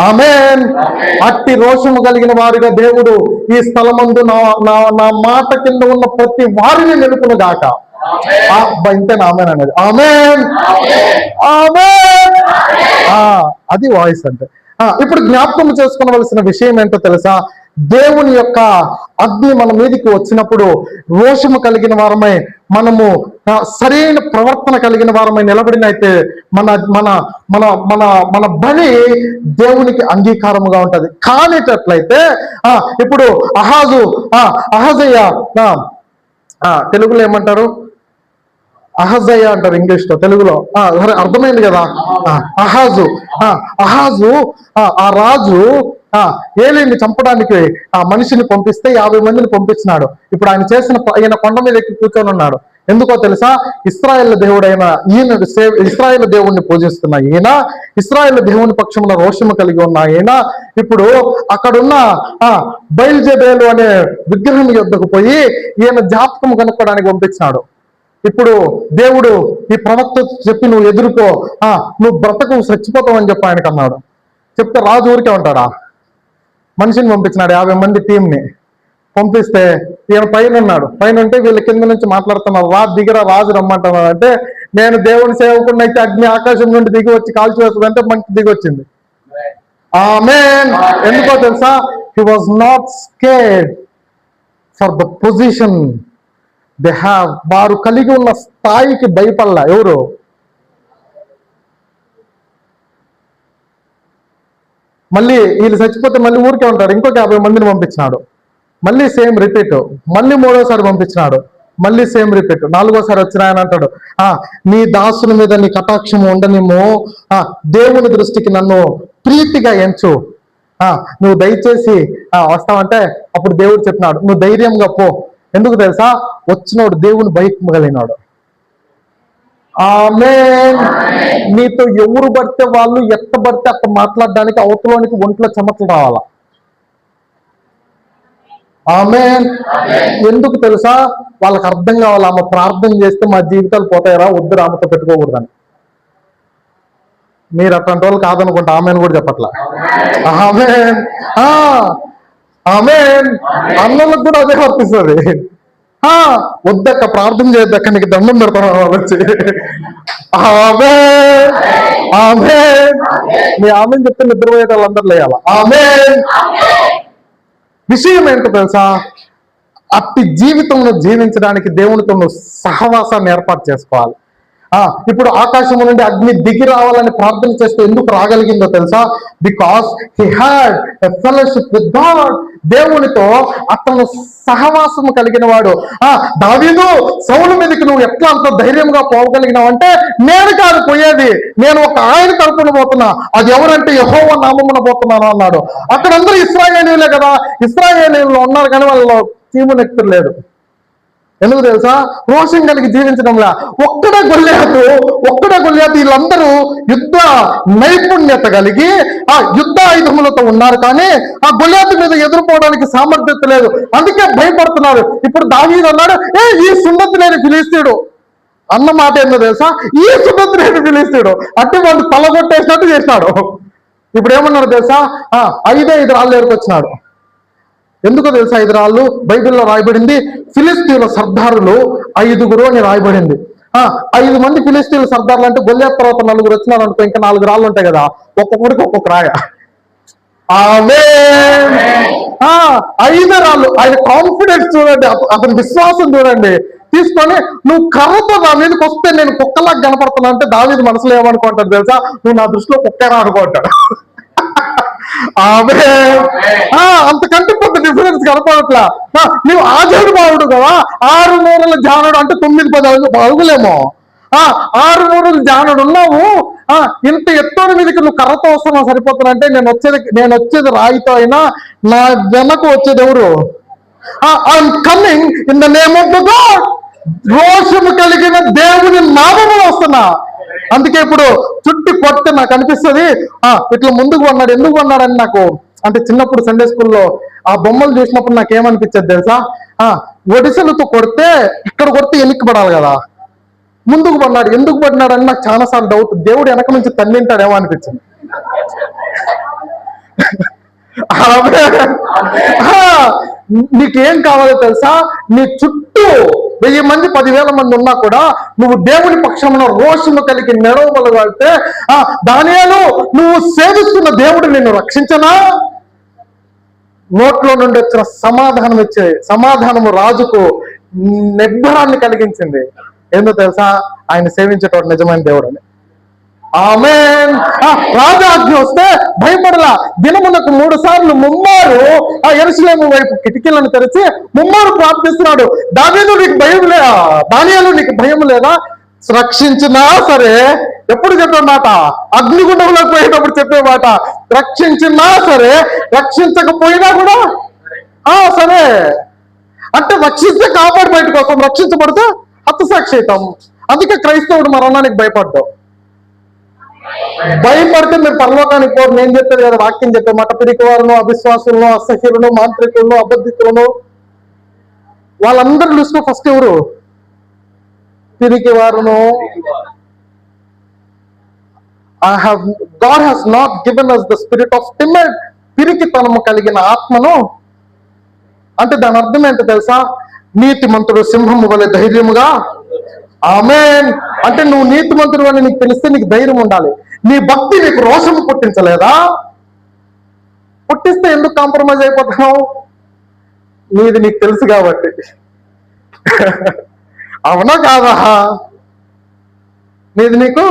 ఆమేన్. అట్టి రోషము కలిగిన వారిగా దేవుడు ఈ స్థలమందు నా నా నా మాట కింద ఉన్న ప్రతి వారిని నిలుపును గాక. ఇంతేనా ఆమేన్ అనేది? ఆమేన్, ఆమేన్. అది వాయిస్ అంటే. ఇప్పుడు జ్ఞాపకం చేసుకోవలసిన విషయం ఏంటో తెలుసా? దేవుని యొక్క అగ్ని మన మీదకి వచ్చినప్పుడు రోషము కలిగిన వారమై మనము సరైన ప్రవర్తన కలిగిన వారమై నిలబడినైతే మన మన మన మన మన బలి దేవునికి అంగీకారముగా ఉంటది. కానిటట్లయితే ఇప్పుడు అహజయ్య తెలుగులో ఏమంటారు? అహజయ్య అంటారు ఇంగ్లీష్ లో, తెలుగులో అర్థమైంది కదా. అహాజు ఆ రాజు ఏలీని చంపడానికి ఆ మనిషిని పంపిస్తే 50 మందిని పంపించినాడు. ఇప్పుడు ఆయన కొండ మీద ఎక్కి కూర్చొని ఉన్నాడు. ఎందుకో తెలుసా? ఇశ్రాయేలు దేవుడైన ఈయన, ఇశ్రాయేలు దేవుణ్ణి పూజిస్తున్న ఈయన, ఇశ్రాయేలు దేవుని పక్షంలో రోషము కలిగి ఉన్న ఈయన ఇప్పుడు అక్కడున్న బయల్జెబేలు అనే విగ్రహం యొద్దకు పోయి ఈయన జ్ఞాపకం కనుక్కోవడానికి పంపించినాడు. ఇప్పుడు దేవుడు ఈ ప్రవక్త చెప్పి నువ్వు ఎదుర్కో, నువ్వు బ్రతకు, చచ్చిపోతావు అని చెప్పి ఆయనకు అన్నాడు. చెప్తే రాజు ఊరికే ఉంటాడా? మనిషిని పంపించినాడు, 50 మంది టీంని పంపిస్తే ఈయన పైన ఉన్నాడు. పైన ఉంటే వీళ్ళ కింద నుంచి మాట్లాడుతున్నారు, దిగిరా, రాజు రమ్మంటున్నాడు. అంటే నేను దేవుని సేవకుడిని అయితే అగ్ని ఆకాశం నుండి దిగి వచ్చి కాల్చి వేస్తుందంటే మనకి దిగి వచ్చింది. ఆమేన్. ఎందుకో తెలుసా? హి was not scared for the position they have. వారు కలిగి ఉన్న స్థాయికి భయపడలా. ఎవరు? మళ్ళీ వీళ్ళు చచ్చిపోతే మళ్ళీ ఊరికే ఉంటాడు. ఇంకొక 50 మందిని పంపించినాడు. మళ్ళీ సేమ్ రిపీట్. మళ్ళీ 3వసారి పంపించినాడు. మళ్ళీ సేమ్ రిపీట్. 4వసారి వచ్చిన ఆయన అంటాడు, నీ దాసుల మీద నీ కటాక్షము ఉండనేమో, దేవుని దృష్టికి నన్ను ప్రీతిగా ఎంచు, నువ్వు దయచేసి వస్తావంటే అప్పుడు దేవుడు చెప్పినాడు, నువ్వు ధైర్యంగా పో. ఎందుకు తెలుసా? వచ్చినోడు దేవుని భయం కలిగినాడు. ఆమేన్. నీతో ఎవరు పడితే వాళ్ళు ఎట్ట పడితే అట్ట మాట్లాడడానికి అవతలోనికి ఒంట్లో చెమటలు రావాలా. ఆమేన్. ఎందుకు తెలుసా? వాళ్ళకి అర్థం కావాలి, ఆమె ప్రార్థన చేస్తే మా జీవితాలు పోతాయరా, వద్దు ఆమెతో పెట్టుకోకూడదని. మీరు అట్లాంటి వాళ్ళు కాదనుకుంటా ఆమెన్ కూడా చెప్పట్లా. ఆమేన్, ఆమేన్. అన్నలకు కూడా అదే వర్తిస్తుంది. వద్దక్క, ప్రార్థన చేయొద్దక్క, నీకు దండం పెడతాను వచ్చి. ఆమేన్, ఆమేన్. మీ ఆమెన్ చెప్తే నిద్రపోయే వాళ్ళందరూ లేయాల. ఆమేన్. విషయం ఏంటో తెలుసా? అట్టి జీవితంలో జీవించడానికి దేవునితో నువ్వు సహవాసాన్ని ఏర్పాటు చేసుకోవాలి. ఇప్పుడు ఆకాశము నుండి అగ్ని దిగి రావాలని ప్రార్థన చేస్తే ఎందుకు రాగలిగిందో తెలుసా? Because he had a fellowship with God. దేవునితో అతను సహవాసము కలిగిన వాడు. దావీదు, సౌలు మీదకి నువ్వు ఎట్లా అంత ధైర్యంగా పోగలిగినావు అంటే, నేను కాదు పోయేది, నేను ఒక ఆయన తరపున పోతున్నా, అది ఎవరంటే యెహోవా నామమున పోతున్నాను అన్నాడు. అక్కడందరూ ఇశ్రాయేలీయులే కదా, ఇశ్రాయేలీయులు ఉన్నారు కానీ వాళ్ళు చీము నెక్తురు లేదు. ఎందుకు తెలుసా? రోషం కలిగి జీవించడంలా. ఒక్కడే గొల్లియాతు వీళ్ళందరూ యుద్ధ నైపుణ్యత కలిగి ఆ యుద్ధ ఆయుధములతో ఉన్నారు, కానీ ఆ గొల్లియాతు మీద ఎదుర్కోవడానికి సామర్థ్యత లేదు, అందుకే భయపడుతున్నారు. ఇప్పుడు దావీదు అన్నాడు, ఈ సున్నతి లేని ఫిలిస్తీయుడు అన్న మాట ఏందో తెలుసా? ఈ సున్నతి లేని ఫిలిస్తీయుడు అంటే వాళ్ళు తలగొట్టేసినట్టు చేసినాడు. ఇప్పుడు ఏమన్నాడు తెలుసా? 5 రాళ్ళు ఏరుకొచ్చినాడు. ఎందుకో తెలుసా? 5 రాళ్ళు బైబిల్లో రాయబడింది. ఫిలిస్తీన్ల సర్దారులు 5 అని రాయబడింది. 5 మంది ఫిలిస్తీన్ల సర్దారులు అంటే గొల్లియాతు తర్వాత 4 వచ్చినారు అనుకో, ఇంకా 4 రాళ్ళు ఉంటాయి కదా, ఒక్కొక్కడికి ఒక్కొక్క రాయ. ఆమేన్. 5 రాళ్ళు. ఆయన కాన్ఫిడెన్స్ చూడండి, అతని విశ్వాసం చూడండి. తీసుకొని నువ్వు కర్రతో నా మీదకి వస్తే నేను కుక్కలాగా కనపడుతున్నా అంటే దావీదు మనసులో ఏమనుకుంటాడు తెలుసా? నువ్వు నా దృష్టిలో కుక్కరా అనుకుంటాడు. అంతకంటే పెద్ద డిఫరెన్స్ కనపడట్లా. నువ్వు ఆజాడు బావుడు కదా, 6 మూరల జానుడు అంటే 9-10 అడుగులేమో, 6 మూరల జానుడు ఉన్నావు. ఇంత ఎత్తోని మీదకి నువ్వు కర్రతో వస్తున్నా సరిపోతున్నా. నేను వచ్చేది రాయితో అయినా నా వెనక వచ్చేది ఎవరు? I'm coming in the name of the God. రోషము కలిగిన దేవుని నామములో వస్తున్నా. అందుకే ఇప్పుడు చుట్టి కొడితే నాకు అనిపిస్తుంది, ఇట్లా ముందుకు కొన్నాడు. ఎందుకు కొన్నాడని నాకు అంటే చిన్నప్పుడు సండే స్కూల్లో ఆ బొమ్మలు చూసినప్పుడు నాకు ఏమనిపించేది తెలుసా? ఒడిసెలతో కొడితే ఇక్కడ కొడితే వెనక్కి పడాలి కదా, ముందుకు పడినాడు. ఎందుకు పడినాడు అని నాకు చాలాసార్లు డౌట్. దేవుడు వెనక నుంచి తన్నింటాడేమో అనిపించింది. ఆమేన్. ఆ, నీకేం కావాలో తెలుసా? నీ చుట్టూ 1000 మంది 10,000 మంది ఉన్నా కూడా నువ్వు దేవుని పక్షమున రోషము కలిగి నడవగలిగితే, దానియేలు, నువ్వు సేవిస్తున్న దేవుడు నిన్ను రక్షించనా? నోట్లో నుండి వచ్చిన సమాధానము రాజుకు నిబ్బరాన్ని కలిగించింది. ఏందో తెలుసా? ఆయన సేవించేటోడు నిజమైన దేవుడు అని. ఆమేన్. రాజు ఆజ్ఞ వస్తే భయపడలా. దినమునకు 3 సార్లు ముమ్మారు ఆ యెరూషలేము వైపు కిటికీలను తెరిచి ముమ్మారు ప్రార్థిస్తున్నాడు. దావీదు, నీకు భయం లేదా? దానియేలు, నీకు భయం లేదా? రక్షించినా సరే, ఎప్పుడు చెప్పే మాట? అగ్నిగుండంలోకి పోయేటప్పుడు చెప్పే మాట. రక్షించినా సరే, రక్షించకపోయినా కూడా సరే. అంటే రక్షిస్తే కాపాడు బయటకు వస్తాం, రక్షించబడితే హతసాక్షి అవుతాం. అందుకే క్రైస్తవుడు మరణానికి భయపడ్డాం. భయపడితే మీరు పరలోకానికి పోరు. నేను చెప్పాను కదా, వాక్యం చెప్పే మాట. పిరికి వారును, అవిశ్వాసులను, అసహ్యులను, మాంత్రికులను, అబద్ధికులను, వాళ్ళందరూ లిస్ట్ ఫస్ట్ ఎవరు? పిరికి వారును. God has not given us the spirit of timid. పిరికితనము కలిగిన ఆత్మను. అంటే దాని అర్థం ఏంటో తెలుసా? నీతిమంతుడు సింహము వలె ధైర్యముగా. ఆమేన్. అంటే నువ్వు నీతిమంతుడు అని నీకు తెలిస్తే నీకు ధైర్యం ఉండాలి. నీ భక్తి నీకు రోషము పుట్టించలేదా? పుట్టిస్తే ఎందుకు కాంప్రమైజ్ అయిపోతున్నావు? నీది నీకు తెలుసు కాబట్టి. అవునా కాదా? నీది నీకు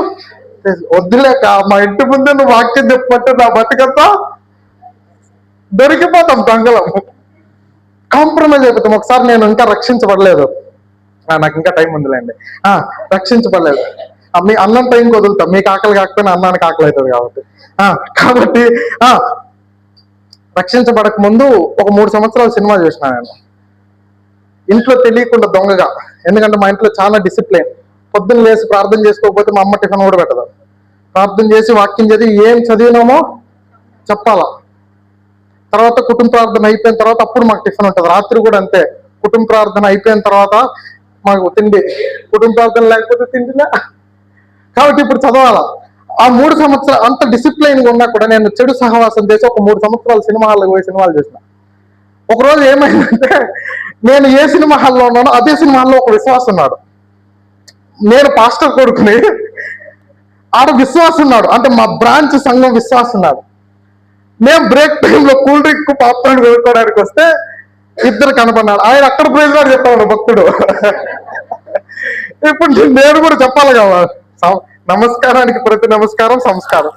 వద్దులేక మా ఇంటి ముందే నువ్వు వాక్యం చెప్పమంటే నా బతికంతా దొరికిపోతాం, దొంగలం. కాంప్రమైజ్ అయిపోతాం. ఒకసారి నేను ఇంకా రక్షించబడలేదు, నాకు ఇంకా టైం ఉందిలేండి. రక్షించబడలేదు. మీ అన్నం టైంకి వదులుతాం. మీకు ఆకలి కాకపోయినా అన్నానికి ఆకలి అవుతుంది కాబట్టి రక్షించబడక ముందు ఒక 3 సంవత్సరాలు సినిమా చూసిన నేను, ఇంట్లో తెలియకుండా దొంగగా. ఎందుకంటే మా ఇంట్లో చాలా డిసిప్లిన్. పొద్దున్న లేసి ప్రార్థన చేసుకోకపోతే మా అమ్మ టిఫిన్ కూడా పెట్టదు. ప్రార్థన చేసి వాక్యం చదివి ఏం చదివినామో చెప్పాలా. తర్వాత కుటుంబ ప్రార్థన అయిపోయిన తర్వాత అప్పుడు మాకు టిఫిన్ ఉంటుంది. రాత్రి కూడా అంతే. కుటుంబ ప్రార్థన అయిపోయిన తర్వాత మాకు తిండి. కుటుంబ ప్రార్థన లేకపోతే తిండిలే. కాబట్టి ఇప్పుడు చదవాలా. ఆ 3 సంవత్సరాలు అంత డిసిప్లైన్గా ఉన్నా కూడా నేను చెడు సహవాసం చేసి ఒక 3 సంవత్సరాలు సినిమా హాల్లోకి పోయి సినిమాలు చేసిన. ఒకరోజు ఏమైందంటే, నేను ఏ సినిమా హాల్లో ఉన్నానో అదే సినిమా హాల్లో ఒక విశ్వాసం ఉన్నాడు. నేను పాస్టర్ కొడుకుని, ఆడ విశ్వాసం ఉన్నాడు. అంటే మా బ్రాంచ్ సంఘం విశ్వాసం ఉన్నాడు. మేము బ్రేక్ టైంలో కూల్ డ్రింక్ పాప్కార్న్ కొనుక్కోవడానికి వస్తే ఇద్దరు కనపడినాడు. ఆయన అక్కడ ప్రైజ్ గారు చెప్పాడు భక్తుడు. ఇప్పుడు నేను కూడా చెప్పాలి కదా, నమస్కారానికి ప్రతి నమస్కారం సంస్కారం.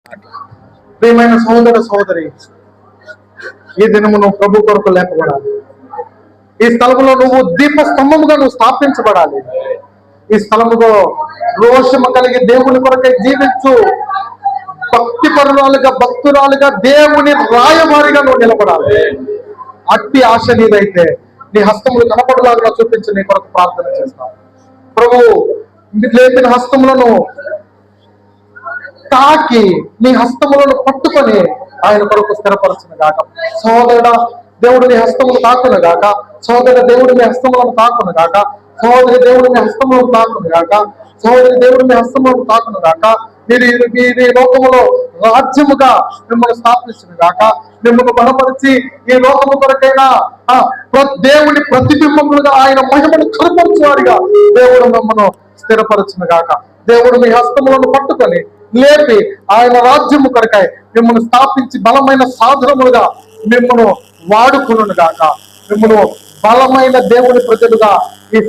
ప్రియమైన సహోదర సహోదరి, ఈ దినము నువ్వు ప్రభు కొరకు లేపబడాలి. ఈ స్థలములో నువ్వు దీపస్తంభముగా నువ్వు స్థాపించబడాలి. ఈ స్థలములో రోషము కలిగి దేవుని కొరకై జీవించు భక్తిపరురాలుగా, భక్తురాలుగా, దేవుని రాయబారిగా నువ్వు నిలబడాలి. అట్టి ఆశ నీదైతే నీ హస్తములు కనపడలాగా చూపించి నీ కొరకు ప్రార్థన చేస్తావు. ప్రభు లేపిన హస్తములను తాకి నీ హస్తములను పట్టుకొని ఆయన కొరకు స్థిరపరచును గాక. సహోదరుడా, దేవుడు నీ హస్తములు తాకును గాక. సహోదర, దేవుడు నీ హస్తములను తాకును గాక. సహోదరి, దేవుడు నీ హస్తములను తాకును గాక. సహోదరి, దేవుడు నీ హస్తములను తాకును గాక. మీరు ఈ లోకములో రాజ్యముగా మిమ్మల్ని స్థాపించును గాక. మిమ్మల్ని బలపరిచి ఈ లోకము కొరకైనా దేవుని ప్రతిబింబములుగా ఆయన మహిమను కనపరచువారిగా దేవుడు మిమ్మల్ని స్థిరపరచును గాక. దేవుడు మీ హస్తములను పట్టుకొని లేపి ఆయన రాజ్యము కొరకై మిమ్మల్ని స్థాపించి బలమైన సాధనములుగా మిమ్మల్ని వాడుకును గాక. మిమ్మల్ని బలమైన దేవుని ప్రజలుగా ఈ